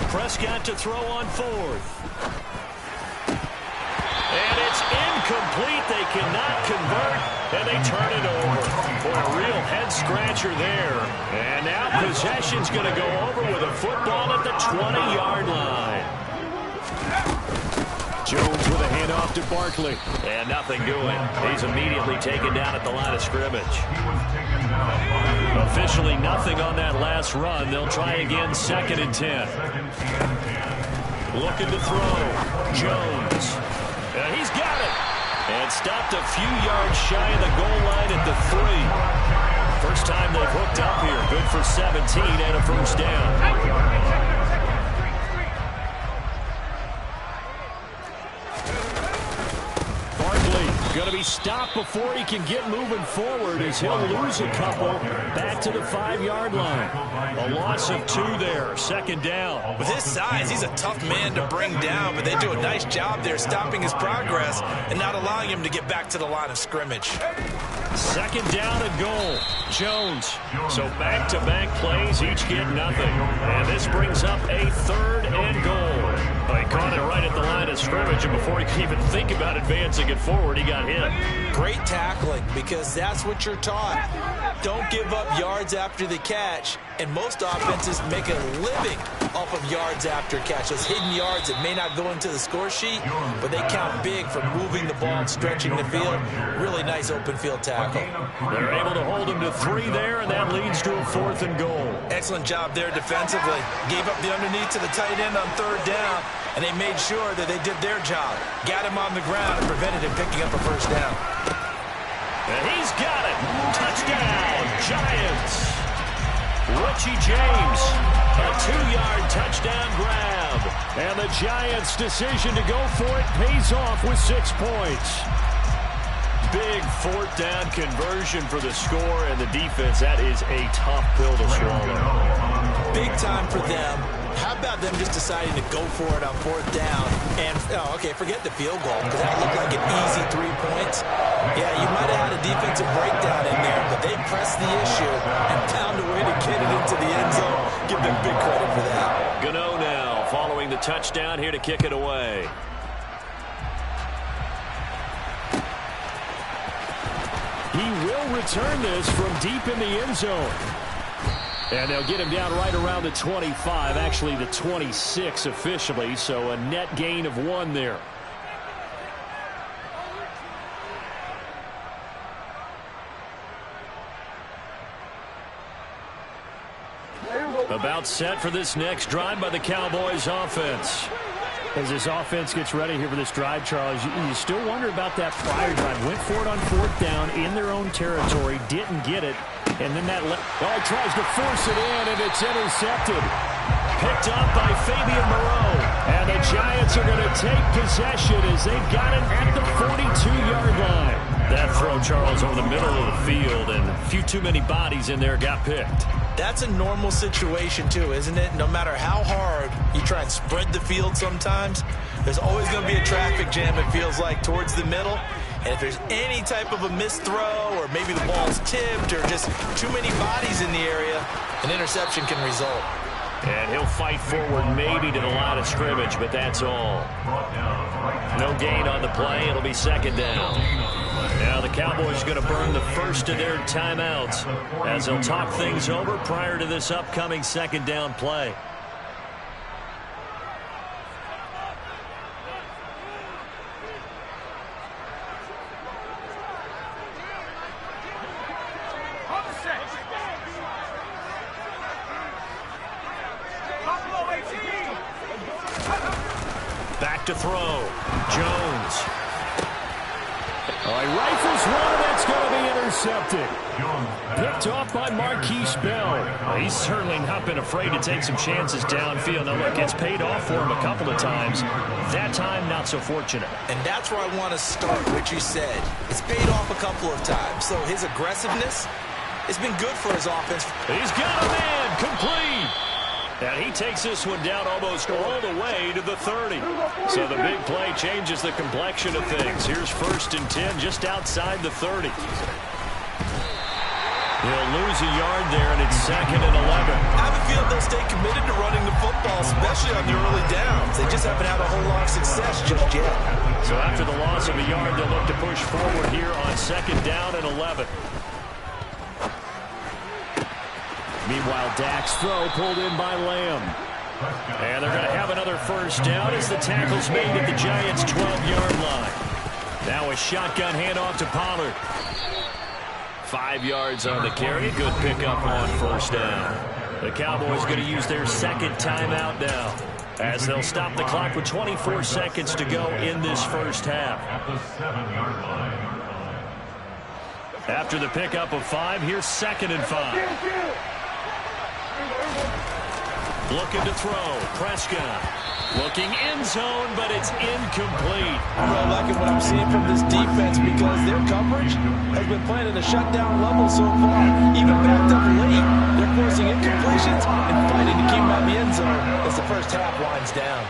Prescott to throw on fourth. And it's incomplete. They cannot convert, and they turn it over. For a real head-scratcher there. And now possession's going to go over with a football at the 20-yard line. Jones with a handoff to Barkley. And nothing doing. He's immediately taken down at the line of scrimmage. Officially nothing on that last run. They'll try again, 2nd and 10. Looking to throw. Jones. And he's got it. And stopped a few yards shy of the goal line at the 3. First time they've hooked up here. Good for 17 and a first down. Going to be stopped before he can get moving forward as he'll lose a couple back to the 5-yard line. A loss of 2 there, 2nd down. With his size, he's a tough man to bring down, but they do a nice job there stopping his progress and not allowing him to get back to the line of scrimmage. 2nd down and goal. Jones. So back-to-back plays, each get nothing. And this brings up a 3rd and goal. Well, he caught it right at the line of scrimmage, and before he could even think about advancing it forward, he got hit. Great tackling, because that's what you're taught. Don't give up yards after the catch, and most offenses make a living off of yards after catch. Those hidden yards that may not go into the score sheet, but they count big for moving the ball and stretching the field. Really nice open field tackle. They're able to hold him to 3 there, and that leads to a 4th and goal. Excellent job there defensively. Gave up the underneath to the tight end on 3rd down, and they made sure that they did their job. Got him on the ground and prevented him picking up a first down. And he's got it. Touchdown, Giants. Richie James, a 2-yard touchdown grab. And the Giants' decision to go for it pays off with 6 points. Big 4th down conversion for the score, and the defense, that is a tough pill to swallow. Big time for them. How about them just deciding to go for it on 4th down? And, okay, forget the field goal, because that looked like an easy 3 points. Yeah, you might have had a defensive breakdown in there, but they pressed the issue and found a way to get it into the end zone. Give them big credit for that. Gano now following the touchdown here to kick it away. He will return this from deep in the end zone. And they'll get him down right around the 25, actually the 26 officially, so a net gain of 1 there. About set for this next drive by the Cowboys offense. As this offense gets ready here for this drive, Charles, you still wonder about that prior drive. Went for it on 4th down in their own territory, didn't get it, and then that he tries to force it in, and it's intercepted. Picked up by Fabian Moreau, and the Giants are going to take possession as they've got it at the 42-yard line. That throw, Charles, over the middle of the field, and a few too many bodies in there got picked. That's a normal situation, too, isn't it? No matter how hard you try and spread the field sometimes, there's always going to be a traffic jam, it feels like, towards the middle. And if there's any type of a missed throw or maybe the ball's tipped or just too many bodies in the area, an interception can result. And he'll fight forward maybe to the line of scrimmage, but that's all. No gain on the play. It'll be 2nd down. Now the Cowboys are going to burn the first of their timeouts as they'll talk things over prior to this upcoming 2nd down play. Back to throw. Jones. He rifles one, and that's going to be intercepted. Picked off by Marquise Bell. He's certainly not been afraid to take some chances downfield. Now, look, it's paid off for him a couple of times. That time, not so fortunate. And that's where I want to start what you said. It's paid off a couple of times. So his aggressiveness has been good for his offense. He's got a man. Complete. And he takes this one down almost all the way to the 30. So the big play changes the complexion of things. Here's 1st and 10 just outside the 30. He'll lose a yard there, and it's 2nd and 11. I have a feeling they'll stay committed to running the football, especially on the early downs. They just haven't had a whole lot of success just yet. So after the loss of a yard, they'll look to push forward here on 2nd down and 11. Meanwhile, Dak's throw pulled in by Lamb. And they're going to have another 1st down as the tackle's made at the Giants' 12-yard line. Now a shotgun handoff to Pollard. 5 yards on the carry. Good pickup on 1st down. The Cowboys going to use their 2nd timeout now, as they'll stop the clock with 24 seconds to go in this 1st half. At the 7-yard line. After the pickup of 5, here's 2nd and 5. Looking to throw. Prescott. Looking end zone, but it's incomplete. I'm really liking what I'm seeing from this defense because their coverage has been playing at a shutdown level so far. Even backed up late, they're forcing incompletions and fighting to keep them out of the end zone as the 1st half winds down.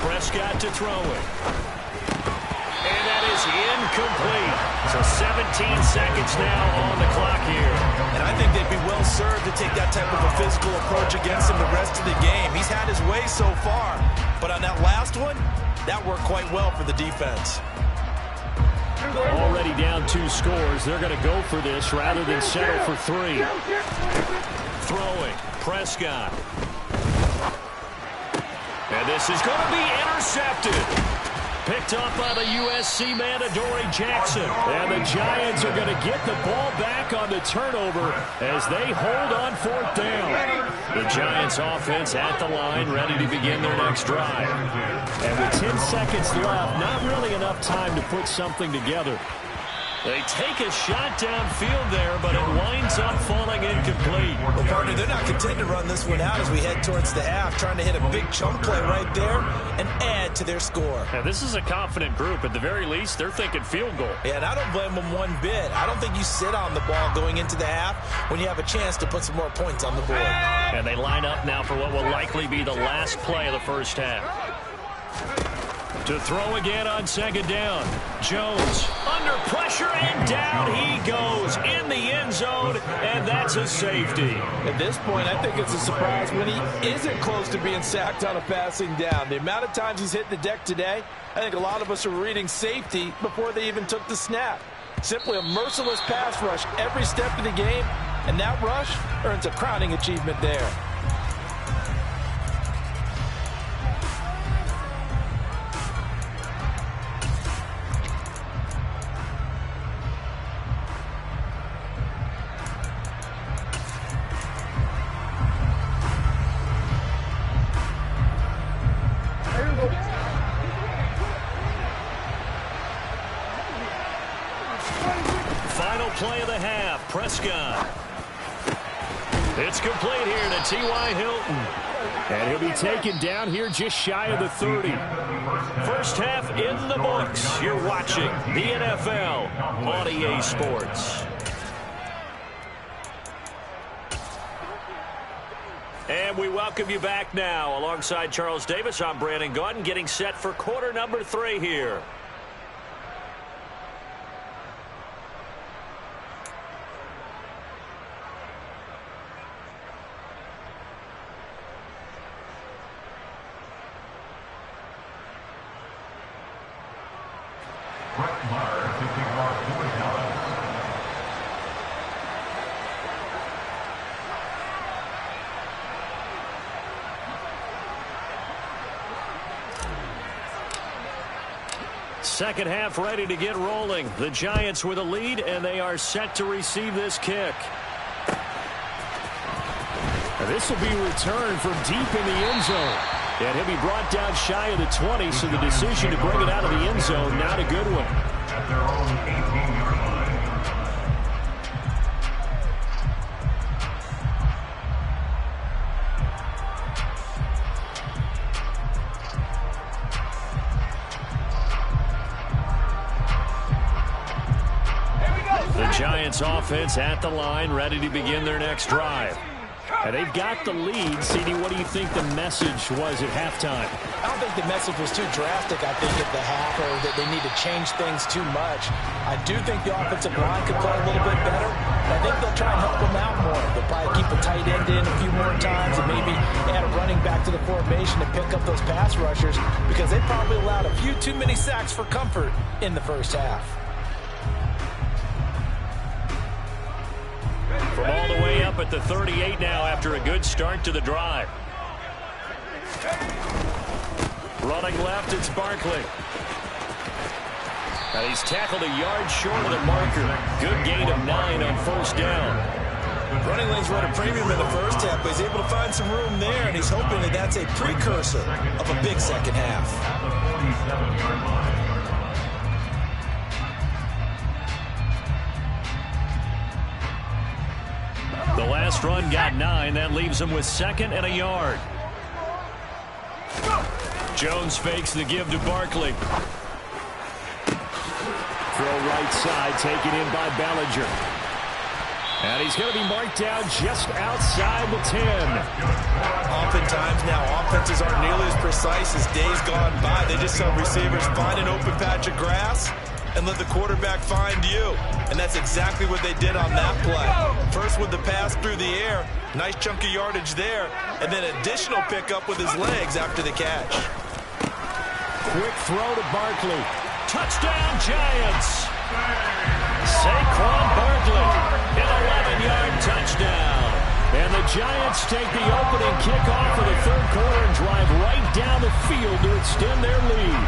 Prescott to throw it. And that is incomplete. So 17 seconds now on the clock here. And I think they'd be well served to take that type of a physical approach against him the rest of the game. He's had his way so far. But on that last one, that worked quite well for the defense. Already down 2 scores. They're going to go for this rather than settle for 3. Throwing. Prescott. And this is going to be intercepted. Picked up by the USC man, Adoree Jackson. And the Giants are going to get the ball back on the turnover as they hold on 4th down. The Giants offense at the line, ready to begin their next drive. And with 10 seconds left, not really enough time to put something together. They take a shot downfield there, but it winds up falling incomplete. Well, partner, they're not content to run this one out as we head towards the half, trying to hit a big chunk play right there and add to their score. Now, this is a confident group. At the very least, they're thinking field goal. Yeah, and I don't blame them one bit. I don't think you sit on the ball going into the half when you have a chance to put some more points on the board. And they line up now for what will likely be the last play of the 1st half. To throw again on 2nd down. Jones under pressure, and down he goes in the end zone, and that's a safety. At this point, I think it's a surprise when he isn't close to being sacked on a passing down. The amount of times he's hit the deck today, I think a lot of us are reading safety before they even took the snap. Simply a merciless pass rush every step of the game, And that rush earns a crowning achievement there. Final play of the half, Prescott. It's complete here to T.Y. Hilton. And he'll be taken down here just shy of the 30. First half in the books. You're watching the NFL on EA Sports. And we welcome you back now. Alongside Charles Davis, I'm Brandon Gaudin, getting set for quarter number 3 here. Second half ready to get rolling. The Giants with a lead, and they are set to receive this kick. This will be returned from deep in the end zone. And he'll be brought down shy of the 20, so the decision to bring it out of the end zone, not a good one. At their own 18-yard line. The Giants offense at the line, ready to begin their next drive. And they've got the lead. CD, what do you think the message was at halftime? I don't think the message was too drastic, I think, at the half, or that they need to change things too much. I do think the offensive line could play a little bit better. I think they'll try and help them out more. They'll probably keep a tight end in a few more times and maybe add a running back to the formation to pick up those pass rushers, because they probably allowed a few too many sacks for comfort in the first half. From all the way up at the 38 now after a good start to the drive. Running left, it's Barkley. And he's tackled a yard short of the marker. Good gain of 9 on first down. Running lanes run a premium in the first half, but he's able to find some room there, and he's hoping that that's a precursor of a big second half. At the 47-yard line. The last run got 9. That leaves him with 2nd and a yard. Jones fakes the give to Barkley. Throw right side, taken in by Bellinger. And he's going to be marked down just outside the 10. Oftentimes now, offenses aren't nearly as precise as days gone by. They just have receivers find an open patch of grass and let the quarterback find you. And that's exactly what they did on that play. First with the pass through the air, nice chunk of yardage there, and then additional pickup with his legs after the catch. Quick throw to Barkley. Touchdown, Giants! Saquon Barkley, an 11-yard touchdown. And the Giants take the opening kickoff of the third quarter and drive right down the field to extend their lead.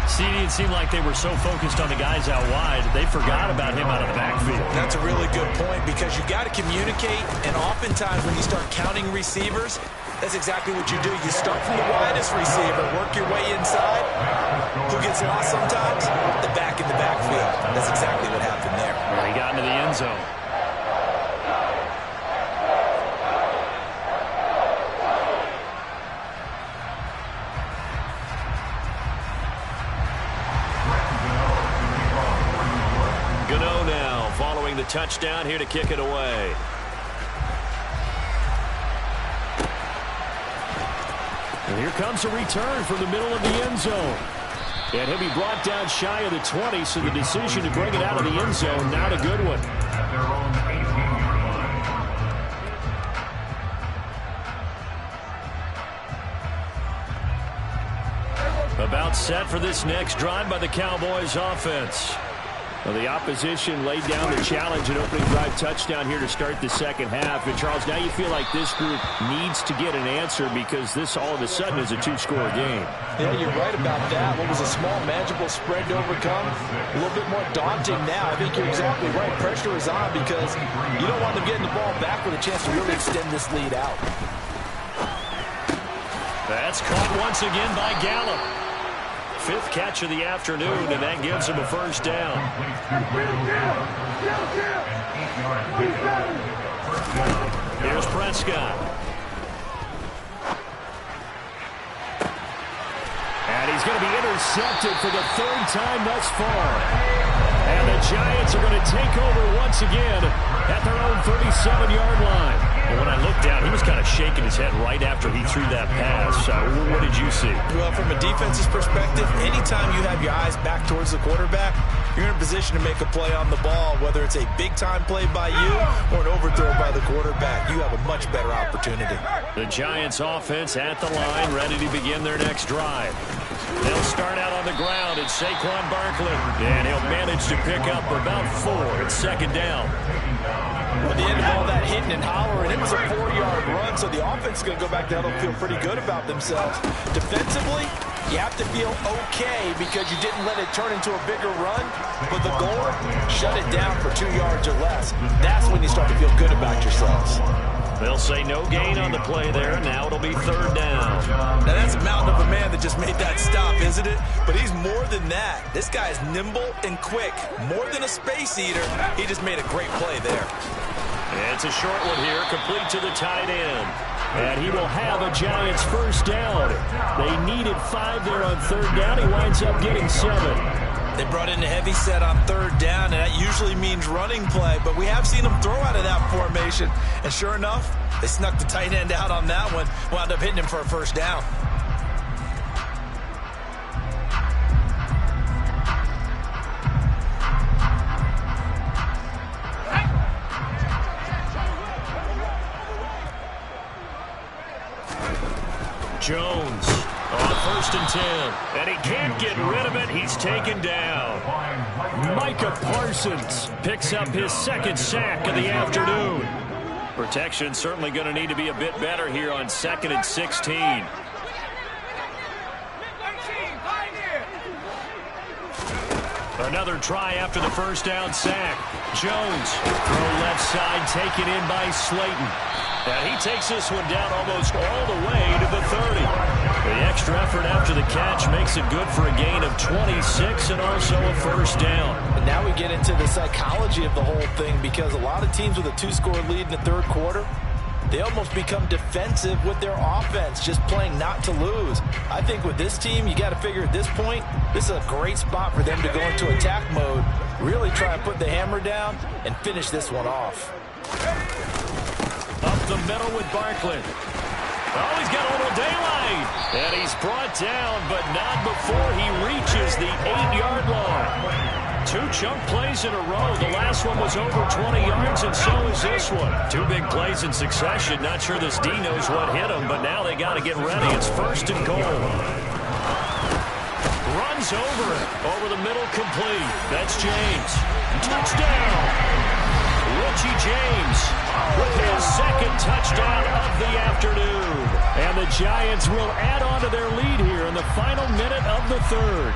CD, it seemed like they were so focused on the guys out wide, they forgot about him out of the backfield. That's a really good point, because you got to communicate, and oftentimes when you start counting receivers, that's exactly what you do. You start from the widest receiver, work your way inside. Who gets lost sometimes? The back in the backfield. That's exactly what happened there. Well, he got into the end zone. Gano now following the touchdown here to kick it away. And here comes a return from the middle of the end zone. And he'll be brought down shy of the 20, so the decision to bring it out of the end zone, not a good one. At their own 18-yard line. About set for this next drive by the Cowboys offense. Well, the opposition laid down the challenge and opening drive touchdown here to start the second half. And, Charles, now you feel like this group needs to get an answer because this all of a sudden is a two-score game. Yeah, you're right about that. What was a small, manageable spread to overcome, a little bit more daunting now. I think you're exactly right. Pressure is on because you don't want them getting the ball back with a chance to really extend this lead out. That's caught once again by Gallup. Fifth catch of the afternoon, and that gives him a first down. Here's Prescott. And he's going to be intercepted for the third time thus far. And the Giants are going to take over once again at their own 37-yard line. And when I looked down, he was kind of shaking his head right after he threw that pass. What did you see? Well, from a defense's perspective, anytime you have your eyes back towards the quarterback, you're in a position to make a play on the ball, whether it's a big-time play by you or an overthrow by the quarterback. You have a much better opportunity. The Giants offense at the line, ready to begin their next drive. They'll start out on the ground. It's Saquon Barkley, and he'll manage to pick up about 4. It's second down. At the end of all that hitting and hollering, it was a 4-yard run, so the offense is going to go back there and feel pretty good about themselves. Defensively, you have to feel okay because you didn't let it turn into a bigger run, but the goal, shut it down for 2 yards or less. That's when you start to feel good about yourselves. They'll say no gain on the play there, and now it'll be third down. Now that's a mountain of a man that just made that stop, isn't it? But he's more than that. This guy is nimble and quick. More than a space eater, he just made a great play there. It's a short one here, complete to the tight end. And he will have a Giants first down. They needed 5 there on third down. He winds up getting 7. They brought in a heavy set on third down, and that usually means running play. But we have seen them throw out of that formation. And sure enough, they snuck the tight end out on that one. Wound up hitting him for a first down. Jones on first and 10. And he can't get rid of it. He's taken down. Micah Parsons picks up his second sack of the afternoon. Protection certainly going to need to be a bit better here on 2nd and 16. Another try after the first down sack. Jones, throw left side, taken in by Slayton. And he takes this one down almost all the way to the 30. The extra effort after the catch makes it good for a gain of 26 and also a first down. And now we get into the psychology of the whole thing because a lot of teams with a 2-score lead in the third quarter, they almost become defensive with their offense, just playing not to lose. I think with this team, you got to figure at this point, this is a great spot for them to go into attack mode, really try and put the hammer down and finish this one off. Up the middle with Barkley. Oh, he's got a little daylight. And he's brought down, but not before he reaches the 8-yard line. 2 chunk plays in a row. The last one was over 20 yards, and so is this one. 2 big plays in succession. Not sure this D knows what hit him, but now they got to get ready. It's first and goal. Runs over it. Over the middle, complete. That's James. Touchdown. Richie James with his second touchdown of the afternoon. And the Giants will add on to their lead here in the final minute of the third.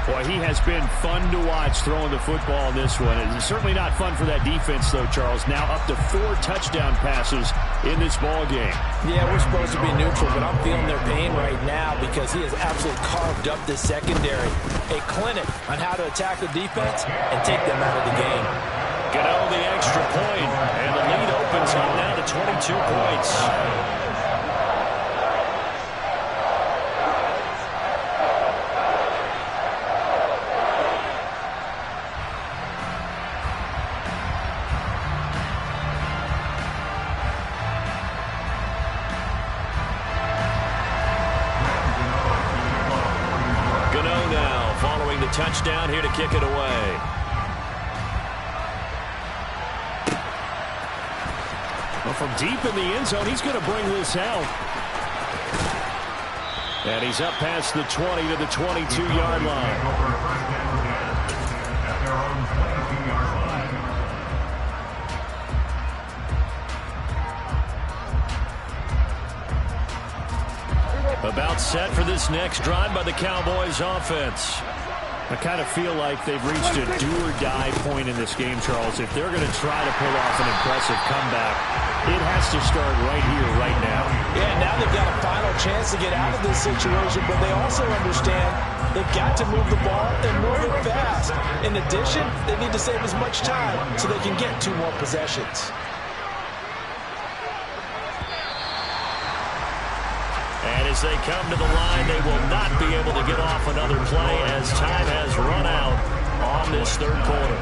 Boy, he has been fun to watch throwing the football in this one. It's certainly not fun for that defense, though, Charles. Now up to 4 touchdown passes in this ball game. Yeah, we're supposed to be neutral, but I'm feeling their pain right now because he has absolutely carved up this secondary. A clinic on how to attack the defense and take them out of the game. Gano the extra point, and the lead opens up now to 22 points. Gano now following the touchdown here to kick it away. From deep in the end zone, he's going to bring this out. And he's up past the 20 to the 22-yard line. gets set for this next drive by the Cowboys offense. I kind of feel like they've reached a do-or-die point in this game, Charles. If they're going to try to pull off an impressive comeback, it has to start right here, right now. Yeah, now they've got a final chance to get out of this situation, but they also understand they've got to move the ball and move it fast. In addition, they need to save as much time so they can get 2 more possessions. And as they come to the line, they will not be able to get off another play as time has run out on this third quarter.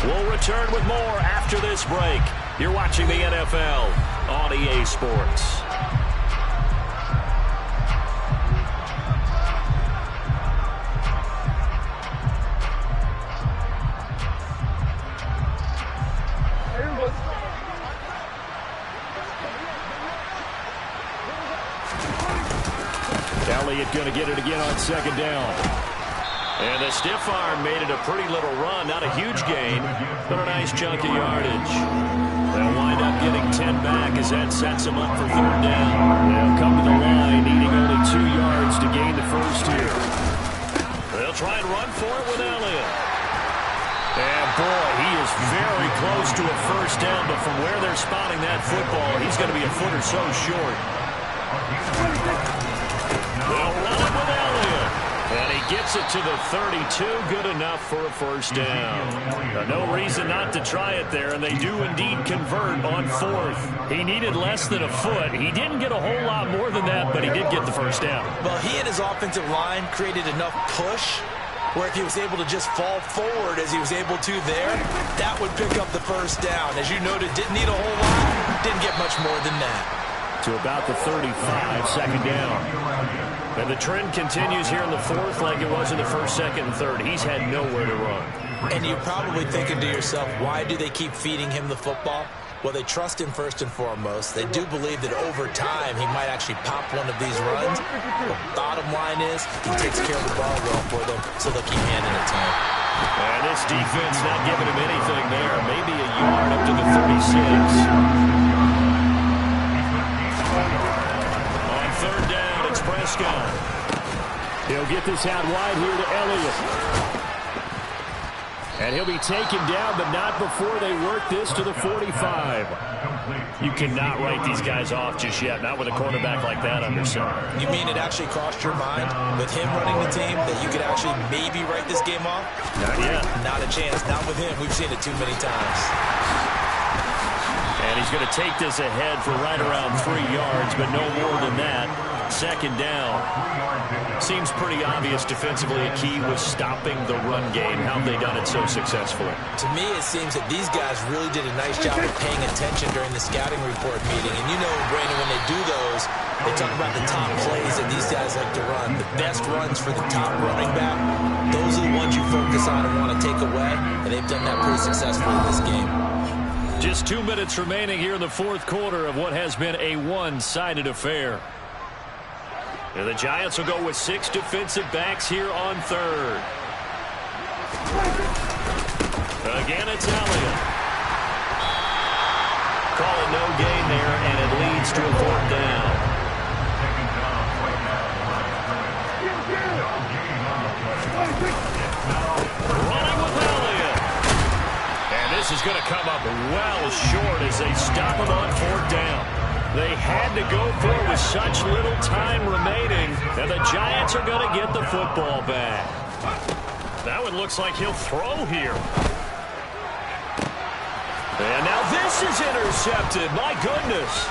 We'll return with more after this break. You're watching the NFL on EA Sports. Elliott going to get it again on second down. And the stiff arm made it a pretty little run. Not a huge gain, but a nice chunk of yardage. They'll wind up getting 10 back as that sets them up for third down. They'll come to the line, needing only 2 yards to gain the first here. They'll try and run for it with Elliott. And boy, he is very close to a first down, but from where they're spotting that football, he's going to be a foot or so short. They'll run it with Elliott. And he gets it to the 32. Good enough for a first down. No reason not to try it there, and they do indeed convert on fourth. He needed less than a foot. He didn't get a whole lot more than that, but he did get the first down. Well, he and his offensive line created enough push where if he was able to just fall forward as he was able to there, that would pick up the first down. As you noted, didn't need a whole lot, didn't get much more than that. To about the 35, second down. And the trend continues here in the fourth like it was in the first, second, and third. He's had nowhere to run. And you're probably thinking to yourself, why do they keep feeding him the football? Well, they trust him first and foremost. They do believe that over time he might actually pop one of these runs. The bottom line is he takes care of the ball well for them, so they'll keep handing it to him. And this defense not giving him anything there. Maybe a yard up to the 36. On third down, it's Prescott. He'll get this out wide here to Elliott. And he'll be taken down, but not before they work this to the 45. You cannot write these guys off just yet, not with a quarterback like that under center. You mean it actually crossed your mind with him running the team that you could actually maybe write this game off? Not yet. Not a chance. Not with him. We've seen it too many times. And he's going to take this ahead for right around 3 yards, but no more than that. Second down. Seems pretty obvious defensively a key was stopping the run game. How have they done it so successfully? To me, it seems that these guys really did a nice job of paying attention during the scouting report meeting. And you know, Brandon, when they do those, they talk about the top plays that these guys like to run. The best runs for the top running back, those are the ones you focus on and want to take away. And they've done that pretty successfully in this game. Just 2 minutes remaining here in the fourth quarter of what has been a one-sided affair. And the Giants will go with 6 defensive backs here on third. Again, it's Elliott. Call it no gain there, and it leads to a fourth down. Running with Elliott. And this is going to come up well short as they stop him on fourth down. They had to go for it with such little time remaining, and the Giants are going to get the football back. That one looks like he'll throw here. And now this is intercepted. My goodness.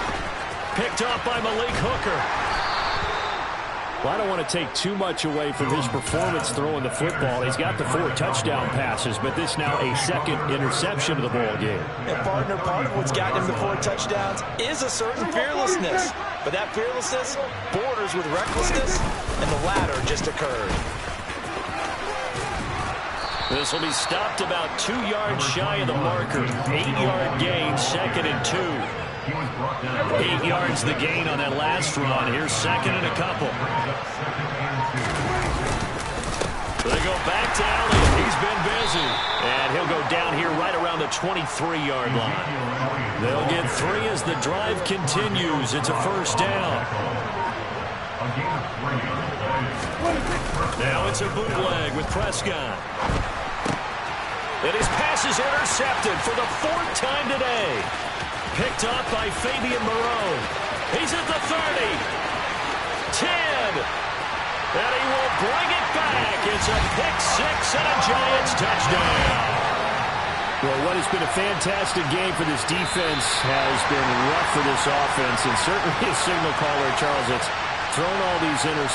Picked up by Malik Hooker. Well, I don't want to take too much away from his performance throwing the football. He's got the 4 touchdown passes, but this now a second interception of the ball game. And partner, part of what's gotten him the 4 touchdowns is a certain fearlessness. But that fearlessness borders with recklessness, and the latter just occurred. This will be stopped about 2 yards shy of the marker. 8-yard gain, second and 2. 8 yards the gain on that last run. Here's second and a couple. They go back to Elliott. He's been busy. And he'll go down here right around the 23-yard line. They'll get 3 as the drive continues. It's a first down. A gain of 3. Now it's a bootleg with Prescott. And his pass is intercepted for the 4th time today. Picked off by Fabian Moreau. He's at the 30. 10. And he will bring it back. It's a pick six and a Giants touchdown. Well, what has been a fantastic game for this defense has been rough for this offense. And certainly a signal caller, Charles, that's thrown all these interceptions.